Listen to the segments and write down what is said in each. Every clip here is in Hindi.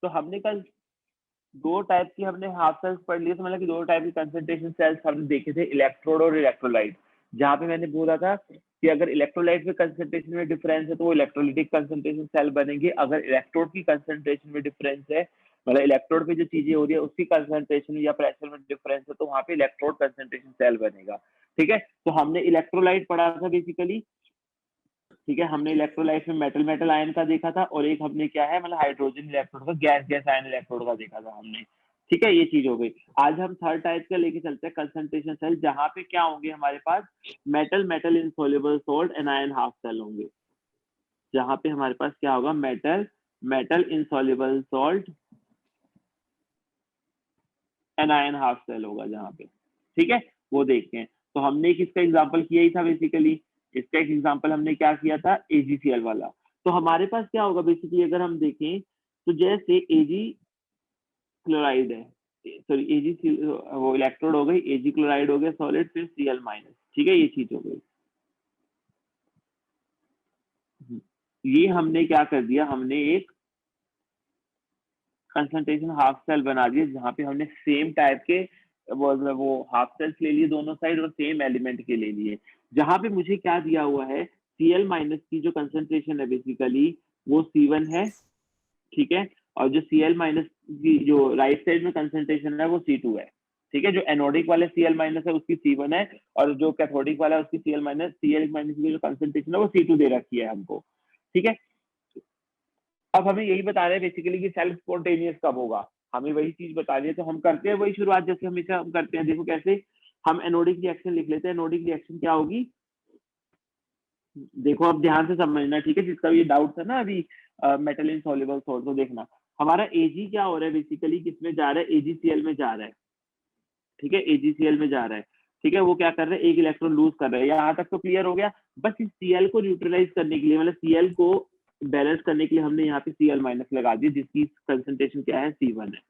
तो हमने कल दो टाइप की हमने हाफ सेल्स पढ़ लिए, तो मतलब कि दो टाइप की कंसंट्रेशन सेल्स हमने देखे थे, इलेक्ट्रोड और इलेक्ट्रोलाइट। जहाँ पे मैंने बोला था कि अगर इलेक्ट्रोलाइट में कंसंट्रेशन में डिफरेंस है तो वो इलेक्ट्रोलाइटिक कंसंट्रेशन सेल बनेंगे, अगर इलेक्ट्रोड की कंसंट्रेशन में डिफरेंस है, मतलब इलेक्ट्रोड पे जो चीजें हो रही है उसकी कंसंट्रेशन या प्रेशर में डिफरेंस है, तो वहाँ पे इलेक्ट्रोड कंसंट्रेशन सेल बनेगा। ठीक है, तो हमने इलेक्ट्रोलाइट पढ़ा था बेसिकली। ठीक है, हमने इलेक्ट्रोलाइट में मेटल मेटल आयन का देखा था, और एक हमने क्या है मतलब हाइड्रोजन इलेक्ट्रोड का, गैस गैस आयन इलेक्ट्रोड का देखा था हमने। ठीक है, ये चीज हो गई। आज हम थर्ड टाइप का लेके चलते हैं कंसंट्रेशन सेल, जहां पे क्या होंगे हमारे पास metal metal insoluble salt anion half cell होंगे। जहां पे हमारे पास क्या होगा, metal metal insoluble salt anion half cell होगा जहाँ पे। ठीक है, वो देखते हैं। तो हमने किसका एग्जांपल किया ही था बेसिकली, इसका एक एग्जांपल हमने क्या किया था, AgCl वाला। तो हमारे पास क्या होगा बेसिकली अगर हम देखें, तो जैसे Ag क्लोराइड है, सॉरी Ag वो इलेक्ट्रोड हो गई, Ag क्लोराइड हो गया सॉलिड, फिर Cl माइनस। ठीक है, ये चीज हो गई। ये हमने क्या कर दिया, हमने एक कंसंट्रेशन हाफ सेल बना दिया, जहाँ पे हमने सेम टाइप के वो हाफ सेल्स ले लिए दोनों साइड, और सेम एलिमेंट के ले लिए। जहाँ पे मुझे क्या दिया हुआ है, Cl माइनस की जो कंसंट्रेशन है बेसिकली वो C1 है। ठीक है, और जो Cl माइनस की जो राइट साइड में कंसंट्रेशन है वो C2 है। ठीक है, जो एनोडिक वाले Cl माइनस है उसकी C1 है, और जो कैथोडिक वाला है उसकी Cl माइनस की जो कंसंट्रेशन है वो C2 दे रखी है हमको। ठीक है, अब हमें यही बता रहे हैं बेसिकली कि सेल्फ स्पॉन्टेनियस कब होगा, हमें वही चीज बता रही है। तो हम करते हैं वही शुरुआत जैसे हमेशा हम करते हैं। देखो कैसे, हम एनोडिक रिएक्शन लिख लेते हैं। एनोडिक रिएक्शन क्या होगी, देखो अब ध्यान से समझना, ठीक है, जिसका भी डाउट था ना अभी मेटल इनसॉल्युबल सॉल्ट, तो देखना हमारा Ag क्या हो रहा है बेसिकली, किसमें जा रहा है, AgCl में जा रहा है। ठीक है, AgCl में जा रहा है। ठीक है, वो क्या कर रहे हैं, एक इलेक्ट्रॉन लूज कर रहे हैं। यहाँ तक तो क्लियर हो गया। बस इस Cl को न्यूट्रलाइज करने के लिए, मतलब Cl को बैलेंस करने के लिए हमने यहाँ पे Cl माइनस लगा दी, जिसकी कंसंट्रेशन क्या है, C1 है।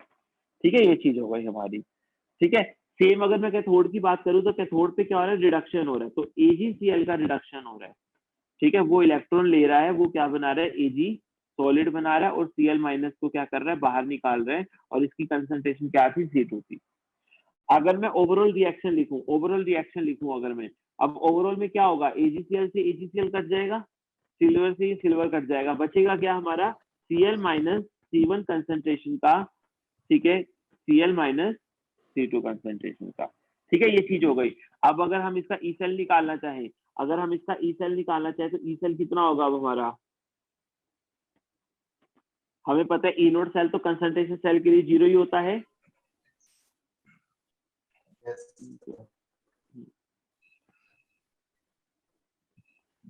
ठीक है, ये चीज हो गई हमारी। ठीक है, सेम अगर मैं कैथोड की बात करूं तो कैथोड पे क्या हो रहा है, रिडक्शन हो रहा है, तो AgCl का रिडक्शन हो रहा है। ठीक है, वो इलेक्ट्रॉन ले रहा है, वो क्या बना रहा है, Ag सॉलिड बना रहा है, और Cl माइनस को क्या कर रहा है, बाहर निकाल रहा है, और इसकी कंसंट्रेशन क्या थी, C2 थी। अगर मैं ओवरऑल रिएक्शन लिखूं अगर मैं, अब ओवरऑल में क्या होगा, AgCl से AgCl कट जाएगा, सिल्वर से सिल्वर कट जाएगा, बचेगा क्या हमारा, Cl माइनस C1 कंसंट्रेशन का। ठीक है, Cl माइनस C2 कंसंट्रेशन का। ठीक है, ये चीज हो गई। अब अगर हम इसका ई सेल निकालना चाहें, तो ई सेल कितना होगा अब हमारा, हमें पता है ई नोड सेल तो कंसंट्रेशन सेल के लिए 0 ही होता है।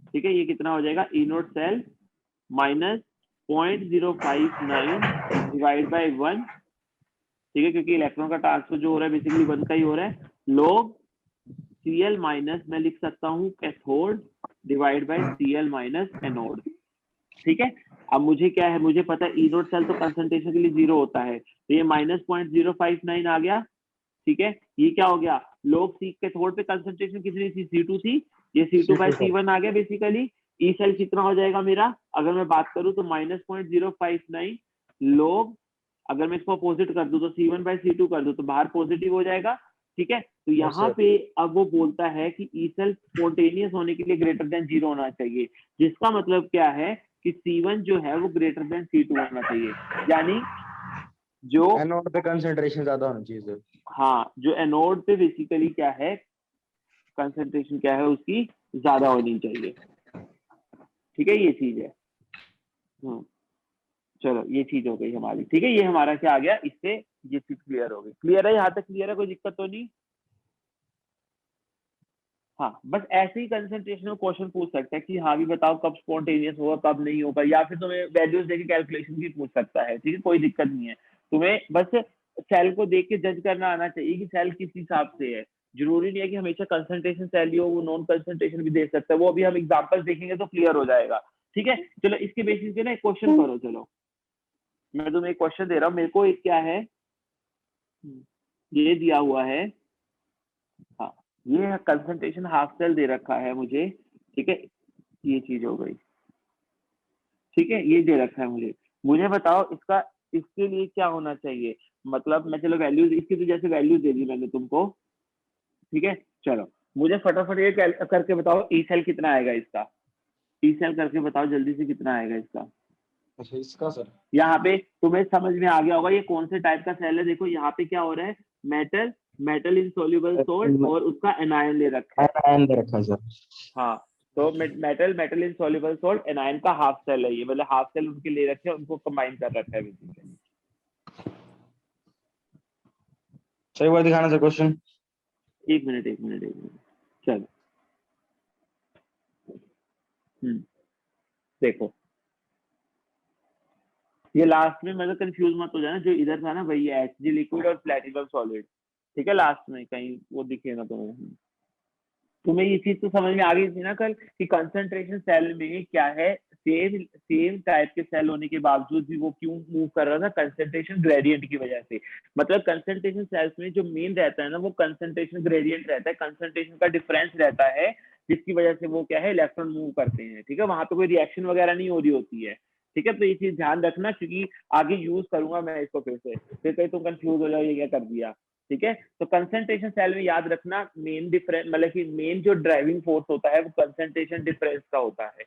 ठीक है, ये कितना हो जाएगा, E nought cell minus 0.059 divide by 1। ठीक है, क्योंकि इलेक्ट्रॉन का ट्रांसफर जो हो रहा है बेसिकली 1 का ही हो रहा है, log Cl माइनस मैं लिख सकता हूँ cathode divide by Cl minus anode. ठीक है, अब मुझे क्या है, मुझे पता है ई नोड सेल तो कंसंट्रेशन के लिए 0 होता है, तो ये माइनस 0.059 आ गया। ठीक है, ये क्या हो गया, लोग सी कैथोड पे कंसंट्रेशन कितनी थी, C2 थी, ये C2 बाई C1 आ गया बेसिकली। ई सेल कितना हो जाएगा मेरा, अगर मैं बात करूं तो -0.059 लोग, अगर मैं इसको अपोजिट कर दूं तो C1 बाई C2 कर दूं तो बाहर पॉजिटिव हो जाएगा। ठीक है, तो यहाँ पे अब वो बोलता है कि ई सेल स्पॉन्टेनियस होने के लिए ग्रेटर देन 0 होना चाहिए, जिसका मतलब क्या है कि C1 जो है वो ग्रेटर देन C2 होना चाहिए, यानी जो एनोड पे कंसंट्रेशन ज्यादा होना चाहिए। हाँ, जो एनोड पे बेसिकली क्या है, कंसंट्रेशन क्या है उसकी ज्यादा होनी चाहिए। ठीक है, ये चीज है। चलो, ये चीज हो गई हमारी। ठीक है, ये हमारा क्या आ गया, इससे ये चीज क्लियर हो गई। क्लियर है, यहाँ तक क्लियर है, कोई दिक्कत तो नहीं। हाँ, बस ऐसे ही कंसंट्रेशन में क्वेश्चन पूछ सकता है कि हाँ भी बताओ कब स्पॉन्टेनियस होगा कब नहीं होगा, या फिर तुम्हें वैल्यूज देके कैलकुलेशन भी पूछ सकता है। ठीक है, कोई दिक्कत नहीं है, तुम्हें बस सेल को देख के जज करना आना चाहिए कि सेल किस हिसाब से है। जरूरी नहीं है कि हमेशा कंसंट्रेशन सेल ही हो, वो नॉन कंसंट्रेशन भी दे सकता है, वो अभी हम एग्जाम्पल देखेंगे तो क्लियर हो जाएगा। ठीक है, चलो इसके बेसिस पे ना एक क्वेश्चन करो। चलो मैं तुम्हें एक क्वेश्चन दे रहा हूँ, मेरे को एक क्या है, ये दिया हुआ है, हाँ, ये कंसंट्रेशन हाफ सेल दे रखा है मुझे। ठीक है, ये चीज हो गई। ठीक है, ये दे रखा है मुझे, मुझे बताओ इसका इसके लिए क्या होना चाहिए, मतलब मैं चलो वैल्यूज इसकी तो जैसे वैल्यूज दे दी मैंने तुमको, ठीक है। चलो मुझे फटाफट ये करके बताओ ई सेल कितना आएगा इसका, ई सेल करके बताओ जल्दी से कितना आएगा इसका। अच्छा इसका सर यहाँ पे तुम्हें समझ में आ गया होगा ये कौन से टाइप का सेल है। देखो यहाँ पे क्या हो रहा है, मेटल मेटल इनसॉल्युबल सोल्ट और उसका एनायन ले रखा है। आयन दे रखा है सर। हाँ, तो मेटल इनसॉल्युबल सोल्ट एनायन का हाफ सेल है ये, मतलब हाफ सेल उनके ले रखे हैं, उनको कंबाइन कर रखा है बेसिकली। सर एक बार दिखाना सर क्वेश्चन। एक मिनट चलो। देखो ये लास्ट में मतलब कंफ्यूज मत हो जाना, जो इधर था ना वही है HG लिक्विड और प्लेटिनम सॉलिड, ठीक है। लास्ट में कहीं वो दिखेगा तुम्हें ये चीज तो समझ में आ गई थी ना कल कि कंसंट्रेशन सेल में क्या है, सेम टाइप के सेल होने के बावजूद भी वो क्यों मूव कर रहा था, कंसंट्रेशन ग्रेडियंट की वजह से। मतलब कंसंट्रेशन सेल्स में जो मेन रहता है ना वो कंसंट्रेशन ग्रेडियंट रहता है, कंसंट्रेशन का डिफरेंस रहता है, जिसकी वजह से वो क्या है इलेक्ट्रॉन मूव करते हैं, ठीक है। वहां पे कोई रिएक्शन वगैरह नहीं हो रही होती है, ठीक है। तो ये चीज ध्यान रखना क्योंकि आगे यूज करूंगा मैं इसको फिर कहीं तुम कंफ्यूज हो जाओ ये क्या कर दिया, ठीक है। तो कंसंट्रेशन सेल में याद रखना मेन डिफरेंस मतलब कि मेन जो ड्राइविंग फोर्स होता है वो कंसंट्रेशन डिफरेंस का होता है,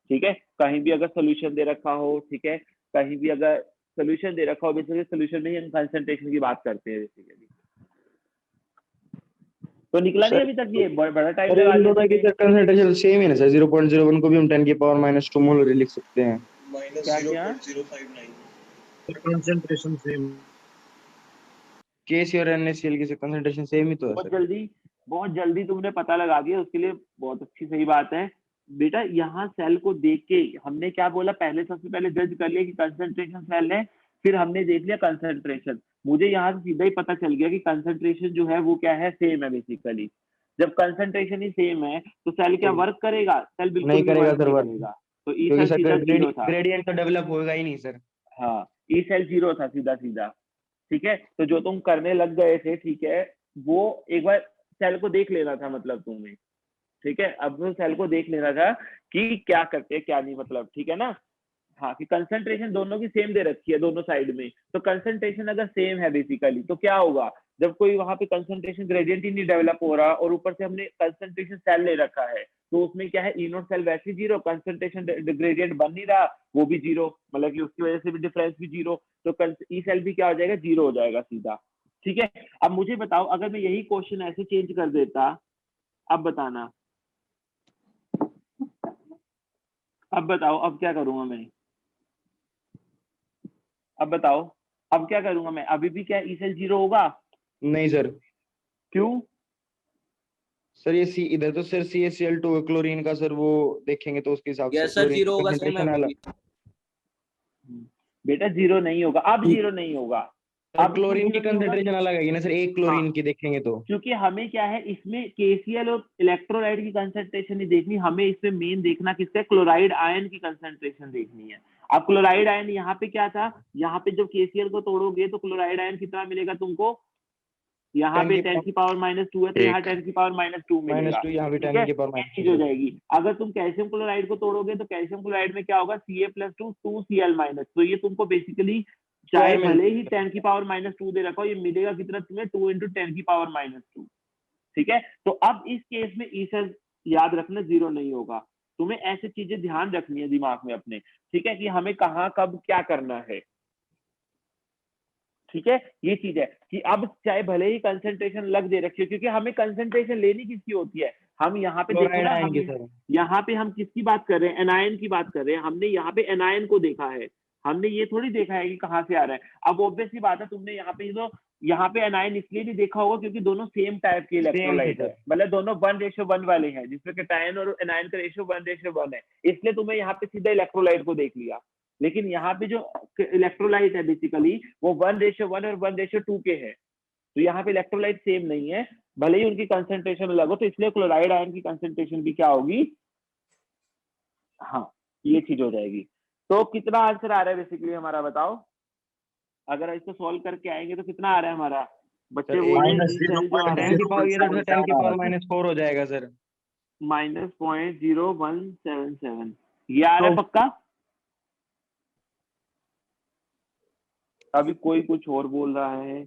ठीक है। कहीं भी अगर सोल्यूशन दे रखा हो, ठीक है, कहीं भी अगर सोल्यूशन दे रखा हो, बेसिकली सोल्यूशन में ही हम कंसंट्रेशन की बात करते हैं बेसिकली। तो निकला नहीं सर अभी तक, ये बड़ा टाइम सर ये लगा दिया होता है कि तुमने। सर कंसंट्रेशन सेम ही ना सर, 0.01 को भी हम 10 की पावर -2 मोल लिख सकते हैं। क्या क्या कंसंट्रेशन सेम। KC और NaCl की कंसंट्रेशन सेम ही तो है सर। बहुत जल्दी तुमने पता लगा दिया, उसके लिए बहुत अच्छी सही बात है बेटा। यहाँ सेल को देख के हमने क्या बोला, पहले सबसे पहले जज कर लिया कि कंसंट्रेशन सेल है, फिर हमने देख लिया कंसंट्रेशन। मुझे यहाँ से सीधा ही पता चल गया कि कंसंट्रेशन जो है वो क्या है, सेम है बेसिकली। जब कंसंट्रेशन ही सेम है तो सेल क्या वर्क करेगा, सेल बिल्कुल नहीं भी करेगा वर्क सर नहीं वर्क, करेगा। तो ई क्योंकि सेल सर सीधा जीरो था। ग्रेडियंट तो डेवलप होगा ही नहीं सर। हाँ, ई सेल जीरो था सीधा सीधा, ठीक है। तो जो तुम करने लग गए थे, ठीक है, वो एक बार सेल को देख लेना था मतलब तुम्हें, ठीक है। अब वो सेल को देख लेना था कि क्या करते हैं क्या नहीं, मतलब ठीक है ना। हाँ, कि कंसंट्रेशन दोनों की सेम दे रखी है दोनों साइड में, तो कंसंट्रेशन अगर सेम है बेसिकली तो क्या होगा, जब कोई वहां पे कंसंट्रेशन ग्रेडियंट ही नहीं डेवलप हो रहा और ऊपर से हमने कंसंट्रेशन सेल ले रखा है, तो उसमें क्या है, ई नोट सेल वैसे जीरो, कंसंट्रेशन ग्रेडियंट बन नहीं रहा वो भी जीरो, मतलब कि उसकी वजह से भी डिफरेंस भी जीरो, तो ई सेल भी क्या हो जाएगा, जीरो हो जाएगा सीधा, ठीक है। अब मुझे बताओ अगर मैं यही क्वेश्चन ऐसे चेंज कर देता, अब बताना, अब बताओ अब क्या करूंगा मैं, अब बताओ अब क्या करूंगा मैं, अभी भी क्या ई सेल जीरो होगा, नहीं सर। क्यों। सर ये सी इधर तो सर CaCl2 क्लोरीन का सर वो देखेंगे तो उसके हिसाब से यस सर क्लोरीन जीरो की होगा सर, मैं कंसंट्रेशन अलग। बेटा जीरो नहीं होगा, अब जीरो नहीं होगा, सर अब क्यों क्लोरीन की जीरो नहीं होगा, कंसंट्रेशन अलग है ना सर, एक क्लोरीन की देखेंगे तो। क्योंकि हमें क्या है इसमें KCl और इलेक्ट्रोलाइट की कंसंट्रेशन नहीं देखनी, हमें इसमें मेन देखना किसका, क्लोराइड आयन की कंसंट्रेशन देखनी है। अब क्लोराइड आयन यहाँ पे क्या था, यहाँ पे जब KCl को तोड़ोगे तो क्लोराइड आयन कितना मिलेगा तुमको, यहाँ 10 पे की 10 की पावर -2 है तो यहाँ 10 की पावर -2 मिलेगा, -2 यहाँ भी ठीक 10 है। की पावर ये -2 चीज हो सर। जाएगी। अगर तुम कैल्शियम क्लोराइड को तोड़ोगे तो कैल्शियम क्लोराइड में क्या होगा, Ca+2 2Cl-, तो ये तुमको बेसिकली चाहे स्क्वायर में भले ही 10 की पावर -2 दे रखा हो, ये मिलेगा कितना तुम्हें, 2 × 10 की पावर -2, ठीक है। तो अब इस केस में ई सेल याद रखना जीरो नहीं होगा, तुम्हें ऐसी चीजें ध्यान रखनी है दिमाग में अपने, ठीक है, कि हमें कहाँ कब क्या करना है, ठीक है। ये चीज है कि अब चाहे भले ही कंसंट्रेशन लग दे रखी हो, क्योंकि हमें कंसंट्रेशन लेनी किसकी होती है, हम यहाँ पे देखो क्लोराइड ना, आयन हम की सर। यहाँ पे हम किसकी बात कर रहे हैं, एनायन की बात कर रहे हैं, हमने यहाँ पे एनायन को देखा है, हमने ये थोड़ी देखा है कि कहाँ से आ रहा है। अब ऑब्वियसली बात है, तुमने यहाँ पे एनायन इसलिए भी देखा होगा क्योंकि दोनों सेम टाइप के सेम थे इलेक्ट्रोलाइट है, सर। मतलब दोनों 1:1 वाले हैं, जिसमें कैटायन और एनायन का रेशियो 1:1 है, इसलिए तुम्हें यहाँ पे सीधा इलेक्ट्रोलाइट को देख लिया। लेकिन यहाँ पे जो इलेक्ट्रोलाइट है बेसिकली वो 1:1 और 1:2 के हैं, तो यहाँ पे इलेक्ट्रोलाइट सेम नहीं है, भले ही उनकी कंसंट्रेशन अलग हो, तो इसलिए क्लोराइड आयन की कंसंट्रेशन भी क्या होगी, हाँ, ये चीज हो जाएगी। तो कितना आंसर आ रहा है बेसिकली हमारा, बताओ। अगर इसको सॉल्व करके आएंगे तो कितना आ रहा है हमारा, बच्चे बोल रहे हैं ई सेल जो आ रहा 10 है की पावर ये तो 10 की पावर -4 हो जाएगा सर। -0.0177, ये आ रहा है तो पक्का। अभी कोई कुछ और बोल रहा है,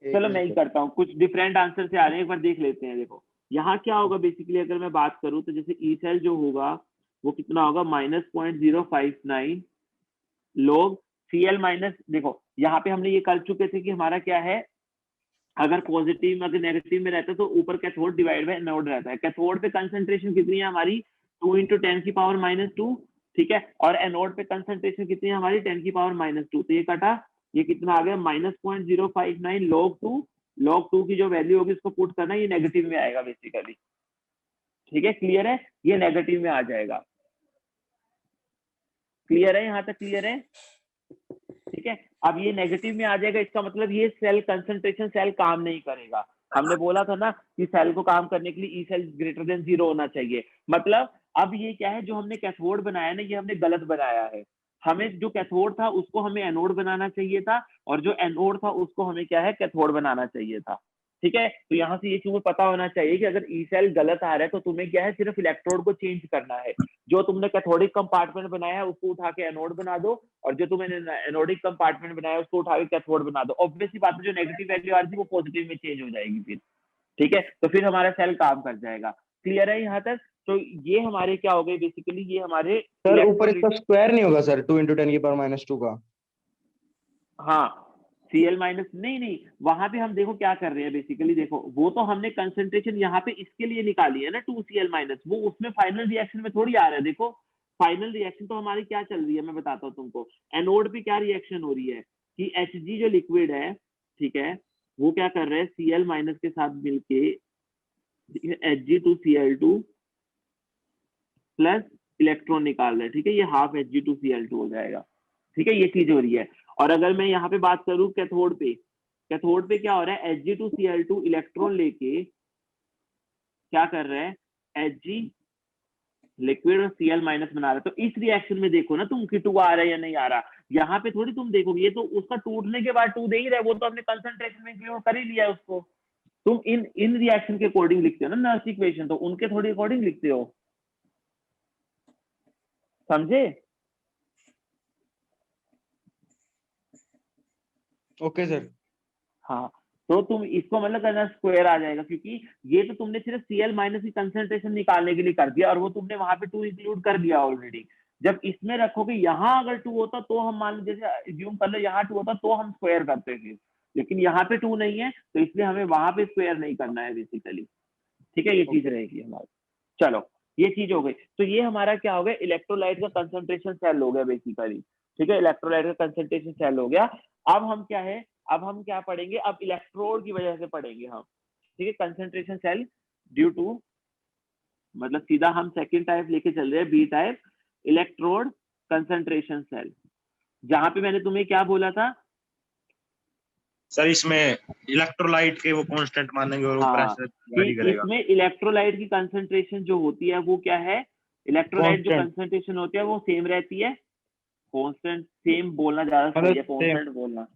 चलो मैं ही करता हूँ, कुछ डिफरेंट आंसर से आ रहे हैं, एक बार देख लेते हैं। देखो यहाँ क्या होगा बेसिकली, अगर मैं बात करूँ तो जैसे ई सेल जो होगा वो कितना होगा, -0.059 log CL माइनस, देखो यहाँ पे हमने ये कर चुके थे कि हमारा क्या है, अगर पॉजिटिव अगर नेगेटिव में रहता है तो ऊपर कैथोड डिवाइड बाय एनोड रहता है। कैथोड पे कंसंट्रेशन कितनी है हमारी, 2 × 10⁻², ठीक है, और एनोड पे कंसंट्रेशन कितनी है हमारी, 10⁻²। तो ये कटा, ये कितना आ गया, -0.059 log 2 की जो वैल्यू होगी उसको पुट करना, ये नेगेटिव में आएगा बेसिकली, ठीक है, क्लियर है, ये नेगेटिव में आ जाएगा। क्लियर है, यहाँ तक क्लियर है, ठीक है। अब ये नेगेटिव में आ जाएगा, इसका मतलब ये सेल कंसंट्रेशन सेल काम नहीं करेगा। हमने बोला था ना कि सेल को काम करने के लिए ई सेल ग्रेटर देन 0 होना चाहिए। मतलब अब ये क्या है, जो हमने कैथोड बनाया ना, ये हमने गलत बनाया है। हमें जो कैथोड था उसको हमें एनोड बनाना चाहिए था, और जो एनोड था उसको हमें क्या है, कैथोड बनाना चाहिए था, ठीक है। तो यहाँ से ये तुम्हें पता होना चाहिए कि अगर ई सेल गलत आ रहा है तो तुम्हें क्या है, सिर्फ इलेक्ट्रोड को चेंज करना है। जो तुमने कैथोडिक कंपार्टमेंट बनाया है उसको उठा के एनोड बना दो, और जो तुमने एनोडिक कंपार्टमेंट बनाया है उसको उठा के कैथोड बना दो। ऑब्वियसली बात है, जो नेगेटिव वैल्यू आ रही थी वो पॉजिटिव में चेंज हो जाएगी फिर, ठीक है। तो फिर हमारा सेल काम कर जाएगा। क्लियर है यहाँ तक? तो ये हमारे क्या हो गए बेसिकली, ये हमारे सर ऊपर इसका स्क्वायर नहीं होगा सर 2 × 10⁻² का? हाँ, Cl माइनस नहीं नहीं, वहां पे हम देखो क्या कर रहे हैं बेसिकली, देखो वो तो हमने कंसंट्रेशन यहाँ पे इसके लिए निकाली है ना 2Cl माइनस, वो उसमें फाइनल रिएक्शन में थोड़ी आ रहा है। देखो फाइनल रिएक्शन तो हमारी क्या चल रही है, मैं बताता हूँ तुमको। एनोड पे क्या रिएक्शन हो रही है कि Hg जो लिक्विड है, ठीक है, वो क्या कर रहे हैं, Cl माइनस के साथ मिलके Hg2Cl2 प्लस इलेक्ट्रॉन निकाल रहे हैं, ठीक है, ये हाफ Hg2Cl2 हो जाएगा, ठीक है, ये चीज हो रही है। और अगर मैं यहाँ पे बात करूं कैथोड पे, कैथोड पे क्या हो रहा है, Hg2Cl2 इलेक्ट्रॉन लेके क्या कर रहा है, Hg लिक्विड और Cl माइनस बना रहा है। तो इस रिएक्शन में देखो ना तुम कि 2 आ रहा है या नहीं आ रहा, यहाँ पे थोड़ी तुम देखोगे, ये तो उसका टूटने के बाद 2 दे ही रहा है, वो तो हमने कंसंट्रेशन में इंक्लूड कर ही लिया है उसको। तुम इन रिएक्शन के अकॉर्डिंग लिखते हो ना नर्स इक्वेशन, तो उनके थोड़ी अकॉर्डिंग लिखते हो, समझे? Okay sir. हाँ, तो तुम इसको मतलब करना स्क्वायर आ जाएगा, क्योंकि ये तो तुमने सिर्फ Cl माइनस की कंसंट्रेशन निकालने के लिए कर दिया, और वो तुमने वहां पे 2 इंक्लूड कर दिया ऑलरेडी। जब इसमें रखोगे, यहाँ अगर 2 होता तो हम मान लो, जैसे एज्यूम कर लो यहाँ 2 होता तो हम स्क्वायर करते थे, लेकिन यहाँ पे 2 नहीं है, तो इसलिए हमें वहां पे स्क्वायर नहीं करना है बेसिकली, ठीक है, ये चीज रहेगी हमारी। चलो ये चीज हो गई, तो ये हमारा क्या हो गया, इलेक्ट्रोलाइट का कंसंट्रेशन सेल हो गया बेसिकली, ठीक है, इलेक्ट्रोलाइट का कंसंट्रेशन सेल हो गया। अब हम क्या है, अब हम क्या पढ़ेंगे, अब इलेक्ट्रोड की वजह से पढ़ेंगे हम, ठीक है, कंसंट्रेशन सेल ड्यू टू, मतलब सीधा हम सेकंड टाइप लेके चल रहे हैं, B type electrode concentration cell. जहां पे मैंने तुम्हें क्या बोला था सर, इसमें इलेक्ट्रोलाइट के वो कांस्टेंट मानेंगे और वो हाँ, प्रेशर कि वैरी करेगा। इसमें इलेक्ट्रोलाइट की कंसंट्रेशन जो होती है वो क्या है, इलेक्ट्रोलाइट जो Constant. कंसंट्रेशन होती है वो सेम रहती है, कांस्टेंट, सेम बोलना ज्यादा सही है, मतलब same. कांस्टेंट बोलना,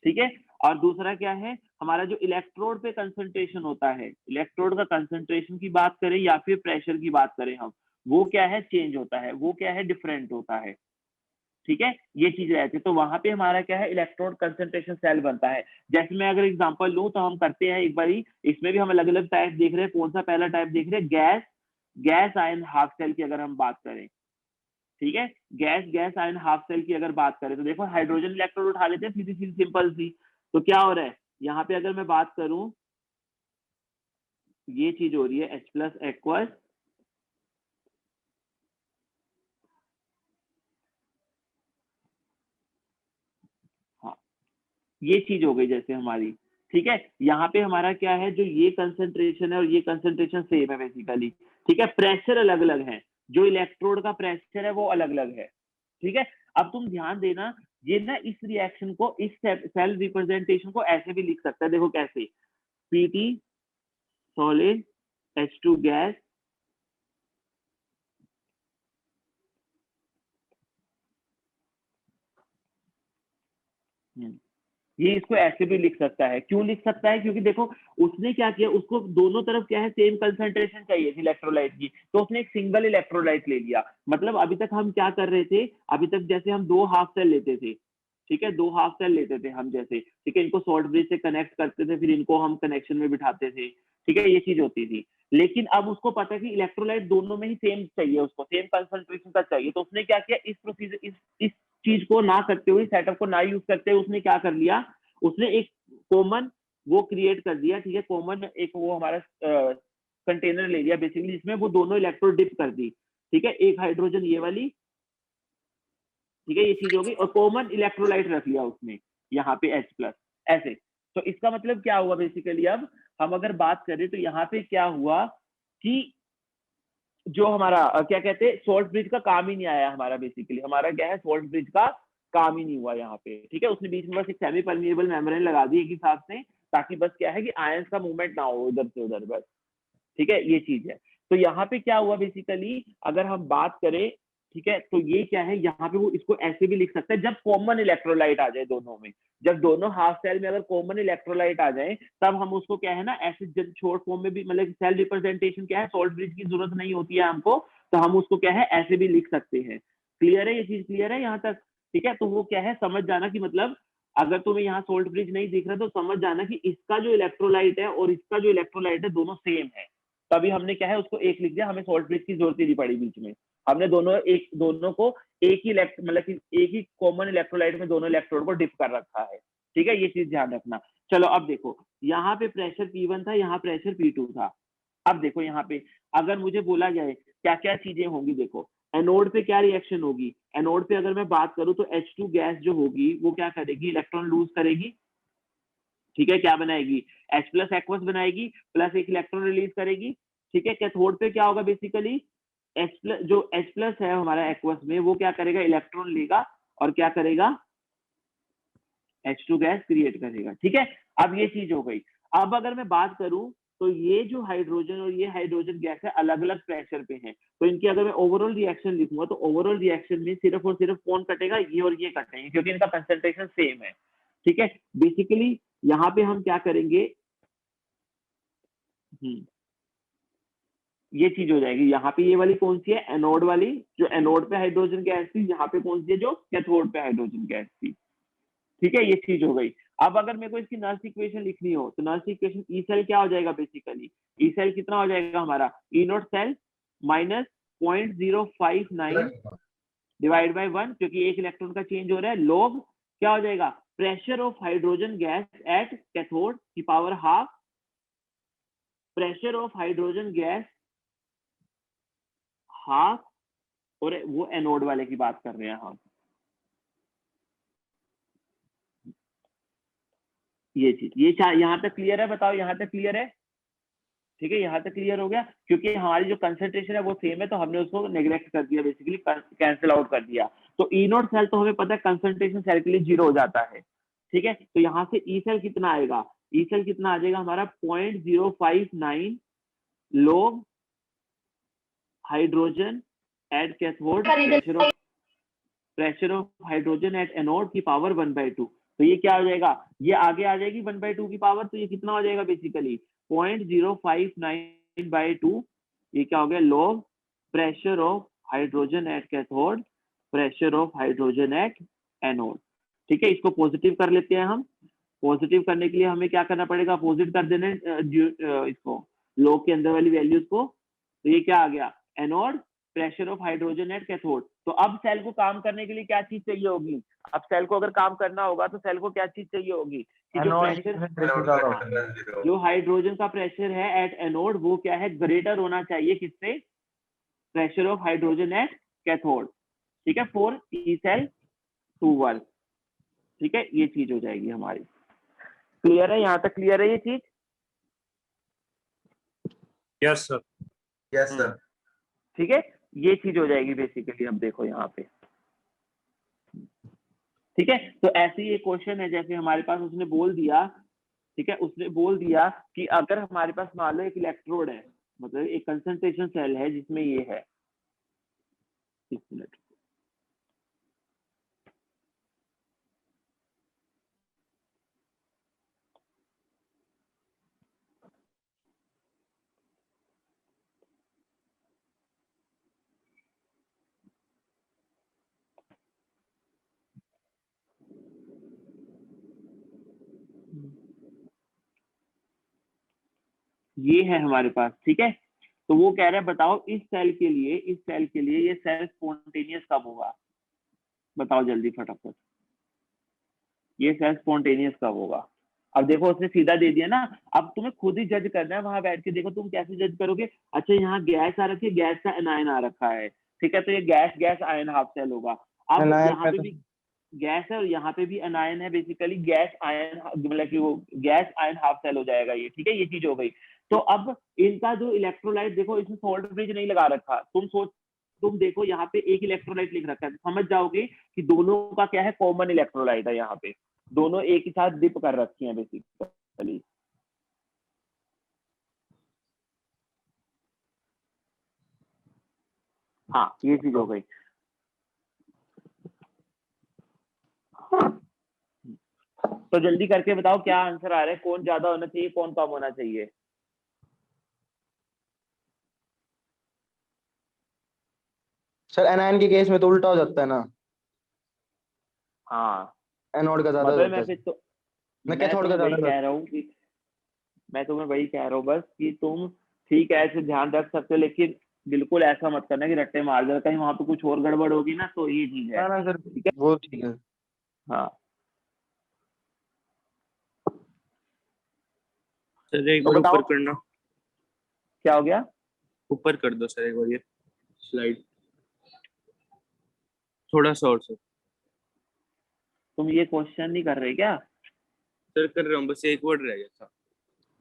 ठीक है। और दूसरा क्या है, हमारा जो इलेक्ट्रोड पे कंसंट्रेशन होता है, इलेक्ट्रोड का कंसंट्रेशन की बात करें या फिर प्रेशर की बात करें हम, वो क्या है, चेंज होता है, वो क्या है, डिफरेंट होता है, ठीक है, ये चीज रहती है। तो वहां पे हमारा क्या है, इलेक्ट्रोड कंसंट्रेशन सेल बनता है। जैसे मैं अगर एग्जांपल लूं तो हम करते हैं एक बारी, इसमें भी हम अलग अलग टाइप देख रहे हैं, कौन सा पहला टाइप देख रहे हैं, गैस आयन हाफ सेल की अगर हम बात करें, ठीक है, गैस आयन हाफ सेल की अगर बात करें, तो देखो हाइड्रोजन इलेक्ट्रोड उठा लेते हैं, सीधी सीधी सिंपल सी। तो क्या हो रहा है यहाँ पे, अगर मैं बात करूं, ये चीज हो रही है H+ एक्वस, हाँ, ये चीज हो गई जैसे हमारी, ठीक है। यहाँ पे हमारा क्या है, जो ये कंसंट्रेशन है और ये कंसंट्रेशन सेम है बेसिकली, ठीक है, प्रेशर अलग अलग है, जो इलेक्ट्रोड का प्रेशर है वो अलग अलग है, ठीक है। अब तुम ध्यान देना, ये ना इस रिएक्शन को, इस सेल रिप्रेजेंटेशन को ऐसे भी लिख सकता है, देखो कैसे, Pt सॉलिड H2 गैस, ये इसको ऐसे भी लिख सकता है। क्यों लिख सकता है, क्योंकि देखो उसने क्या किया, उसको दोनों तरफ क्या है, सेम कंसंट्रेशन चाहिए थी इलेक्ट्रोलाइट की, तो उसने एक सिंगल इलेक्ट्रोलाइट ले लिया। मतलब अभी तक हम क्या कर रहे थे, अभी तक जैसे हम 2 हाफ सेल लेते थे, ठीक है, 2 हाफ सेल लेते थे हम जैसे, ठीक है, इनको शॉर्ट ब्रिज से कनेक्ट करते थे, फिर इनको हम कनेक्शन में बिठाते थे, ठीक है, ये चीज होती थी। लेकिन अब उसको पता है कि इलेक्ट्रोलाइट दोनों में ही सेम चाहिए, उसको सेम कंसंट्रेशन का चाहिए, तो उसने क्या किया, इस प्रोसीजर इस चीज को ना करते हुए, सेटअप को ना यूज करते हुए, उसने क्या कर लिया, उसने एक कॉमन वो क्रिएट कर दिया, ठीक है, कॉमन एक वो हमारा कंटेनर ले लिया बेसिकली, जिसमें वो दोनों इलेक्ट्रोड डिप कर दी, ठीक है, एक हाइड्रोजन ये वाली, ठीक है, ये चीज हो गई, और कॉमन इलेक्ट्रोलाइट रख लिया उसने यहाँ पे H+, ऐसे। तो इसका मतलब क्या हुआ बेसिकली, अब हम अगर बात करें तो यहाँ पे क्या हुआ कि जो हमारा क्या कहते हैं, सॉल्ट ब्रिज का काम ही नहीं आया हमारा, बेसिकली हमारा क्या है, सॉल्ट ब्रिज का काम ही नहीं हुआ यहाँ पे, ठीक है, उसने बीच में बस एक सेमी परमिएबल मेम्ब्रेन लगा दी एक हिसाब से, ताकि बस क्या है कि आयंस का मूवमेंट ना हो इधर से उधर बस, ठीक है, ये चीज है। तो यहाँ पे क्या हुआ बेसिकली, अगर हम बात करें, ठीक है, तो ये क्या है, यहाँ पे वो इसको ऐसे भी लिख सकता है, जब कॉमन इलेक्ट्रोलाइट आ जाए दोनों में, जब दोनों हाफ सेल में अगर कॉमन इलेक्ट्रोलाइट आ जाए, तब हम उसको क्या है ना, ऐसे शॉर्ट फॉर्म में भी, मतलब सेल रिप्रेजेंटेशन क्या है, सॉल्ट ब्रिज की जरूरत नहीं होती है हमको, तो हम उसको क्या है, ऐसे भी लिख सकते हैं। क्लियर है, ये चीज क्लियर है यहाँ तक, ठीक है, तो वो क्या है, समझ जाना कि मतलब अगर तुम्हें यहाँ सोल्ट ब्रिज नहीं दिख रहा तो समझ जाना कि इसका जो इलेक्ट्रोलाइट है और इसका जो इलेक्ट्रोलाइट है दोनों सेम है, तभी हमने क्या है उसको एक लिख दिया, हमें सोल्ट ब्रिज की जरूरत ही नहीं पड़ी बीच में, हमने दोनों को एक ही मतलब कि एक ही कॉमन इलेक्ट्रोलाइट में दोनों इलेक्ट्रोड को डिप कर रखा है, ठीक है, ये चीज ध्यान रखना। चलो अब देखो, यहाँ पे प्रेशर P1 था, यहाँ प्रेशर P2 था। अब देखो यहाँ पे अगर मुझे बोला जाए क्या क्या चीजें होंगी, देखो एनोड पे क्या रिएक्शन होगी, एनोड पे अगर मैं बात करूं तो H2 गैस जो होगी वो क्या करेगी, इलेक्ट्रॉन लूज करेगी, ठीक है, क्या बनाएगी, H+ एक्वस बनाएगी, प्लस एक इलेक्ट्रॉन रिलीज करेगी, ठीक है। कैथोड पे क्या होगा बेसिकली, H+ जो H+ है हमारा एक्वस में, वो क्या करेगा, इलेक्ट्रॉन लेगा और क्या करेगा, H2 गैस क्रिएट करेगा, ठीक है। अब ये चीज हो गई। अब अगर मैं बात करूं तो ये जो हाइड्रोजन और ये हाइड्रोजन गैस है अलग अलग प्रेशर पे है, तो इनकी अगर मैं ओवरऑल रिएक्शन लिखूंगा तो ओवरऑल रिएक्शन में सिर्फ और सिर्फ कौन कटेगा, ये और ये कटेंगे, क्योंकि इनका कंसंट्रेशन सेम है, ठीक है। बेसिकली यहाँ पे हम क्या करेंगे, ये चीज हो जाएगी, यहाँ पे ये वाली कौन सी है, एनोड वाली, जो एनोड पे हाइड्रोजन गैस थी, यहाँ पे कौन सी है, जो कैथोड पे हाइड्रोजन गैस थी, ठीक है, ये चीज हो गई। अब अगर मेरे को इसकी नर्स इक्वेशन लिखनी हो तो नर्स इक्वेशन ई सेल क्या हो जाएगा बेसिकली, ई सेल कितना हो जाएगा हमारा, E naught cell minus 0.059 divide by 1, क्योंकि एक इलेक्ट्रॉन का चेंज हो रहा है, लॉग क्या हो जाएगा, pressure of hydrogen gas at cathode की power half, pressure of hydrogen gas half, और वो एनोड वाले की बात कर रहे हैं हम, ये चीज, ये यहाँ तक क्लियर है, बताओ यहाँ तक क्लियर है, ठीक है, यहाँ तक क्लियर हो गया, क्योंकि हमारी जो कंसंट्रेशन है वो सेम है, तो हमने उसको नेग्लेक्ट कर दिया, बेसिकली कैंसिल आउट कर दिया। तो ई नॉट सेल तो हमें पता है कंसंट्रेशन सेल के लिए 0 हो जाता है, ठीक है, तो यहाँ से ई सेल कितना आएगा, ई सेल कितना आ जाएगा हमारा 0.059 log hydrogen at cathode, pressure of hydrogen at anode की पावर 1/2, तो ये क्या हो जाएगा, ये आगे आ जाएगी 1/2 की पावर, तो ये कितना हो जाएगा बेसिकली 0.059/2, ये क्या हो गया, log pressure of hydrogen at cathode, pressure of hydrogen at anode, ठीक है। इसको पॉजिटिव कर लेते हैं हम, पॉजिटिव करने के लिए हमें क्या करना पड़ेगा, अपोजिट कर देना इसको, लॉग के अंदर वाली वैल्यूज को, तो ये क्या आ गया, anode pressure of hydrogen at cathode. तो अब सेल को काम करने के लिए क्या चीज चाहिए होगी, अब सेल को अगर काम करना होगा तो सेल को क्या चीज चाहिए होगी, कि जो प्रेशर, जो हाइड्रोजन का प्रेशर है एट एनोड वो क्या है, ग्रेटर होना चाहिए किससे, pressure of hydrogen at cathode, ठीक है, for E cell to work, ठीक है, ये चीज हो जाएगी हमारी। क्लियर है, यहाँ तक क्लियर है ये चीज, यस सर, यस सर, ठीक है, ये चीज हो जाएगी बेसिकली। अब देखो यहाँ पे, ठीक है, तो ऐसे ही एक क्वेश्चन है, जैसे हमारे पास उसने बोल दिया, ठीक है, उसने बोल दिया कि अगर हमारे पास मान लो एक इलेक्ट्रोड है, मतलब एक कंसंट्रेशन सेल है जिसमें ये है, एक मिनट, ये है हमारे पास, ठीक है। तो वो कह रहा है बताओ इस सेल के लिए ये सेल स्पॉन्टेनियस कब होगा, बताओ जल्दी फटाफट, ये सेल स्पॉन्टेनियस कब होगा। अब देखो उसने सीधा दे दिया ना, अब तुम्हें खुद ही जज करना है वहां बैठ के। देखो तुम कैसे जज करोगे, अच्छा यहाँ गैस आ रखी है, गैस का एनायन आ रखा है, ठीक है, तो ये gas gas ion half cell होगा। अब एनायन यहाँ में पे तो भी गैस है और यहाँ पे भी एनायन है, बेसिकली गैस आयन, मतलब कि वो गैस आयन हाफ सेल हो जाएगा ये, ठीक है, ये चीज हो गई। तो अब इनका जो इलेक्ट्रोलाइट, देखो इसमें सोल्ट ब्रिज नहीं लगा रखा, तुम देखो यहाँ पे एक इलेक्ट्रोलाइट लिख रखा है, तो समझ जाओगे कि दोनों का क्या है, कॉमन इलेक्ट्रोलाइट है, यहाँ पे दोनों एक ही साथ डिप कर रखी हैं बेसिकली। हाँ ये चीज हो गई। तो जल्दी करके बताओ क्या आंसर आ रहा है, कौन ज्यादा होना चाहिए, कौन कम होना चाहिए। सर एनायन के केस में तो उल्टा हो जाता है ना, हाँ एनोड का ज्यादा हो मतलब जाता है। मैं मैं कैथोड का तुम्हें वही ज्यादा कह होता रहा हूँ कि मैं तुम्हें वही कह रहा हूँ बस कि तुम ठीक है ऐसे ध्यान रख सकते हो, लेकिन बिल्कुल ऐसा मत करना कि रट्टे मार दे, कहीं वहां पे कुछ और गड़बड़ होगी ना, तो ये चीज है है, ना सर, ठीक है। वो ठीक है। हाँ सर एक तो बार ऊपर बताओ करना, क्या हो गया। ऊपर कर दो सर एक बार ये स्लाइड, थोड़ा सा और सर। तुम ये क्वेश्चन नहीं कर रहे क्या। सर कर रहा हूँ, बस एक वर्ड रह गया था।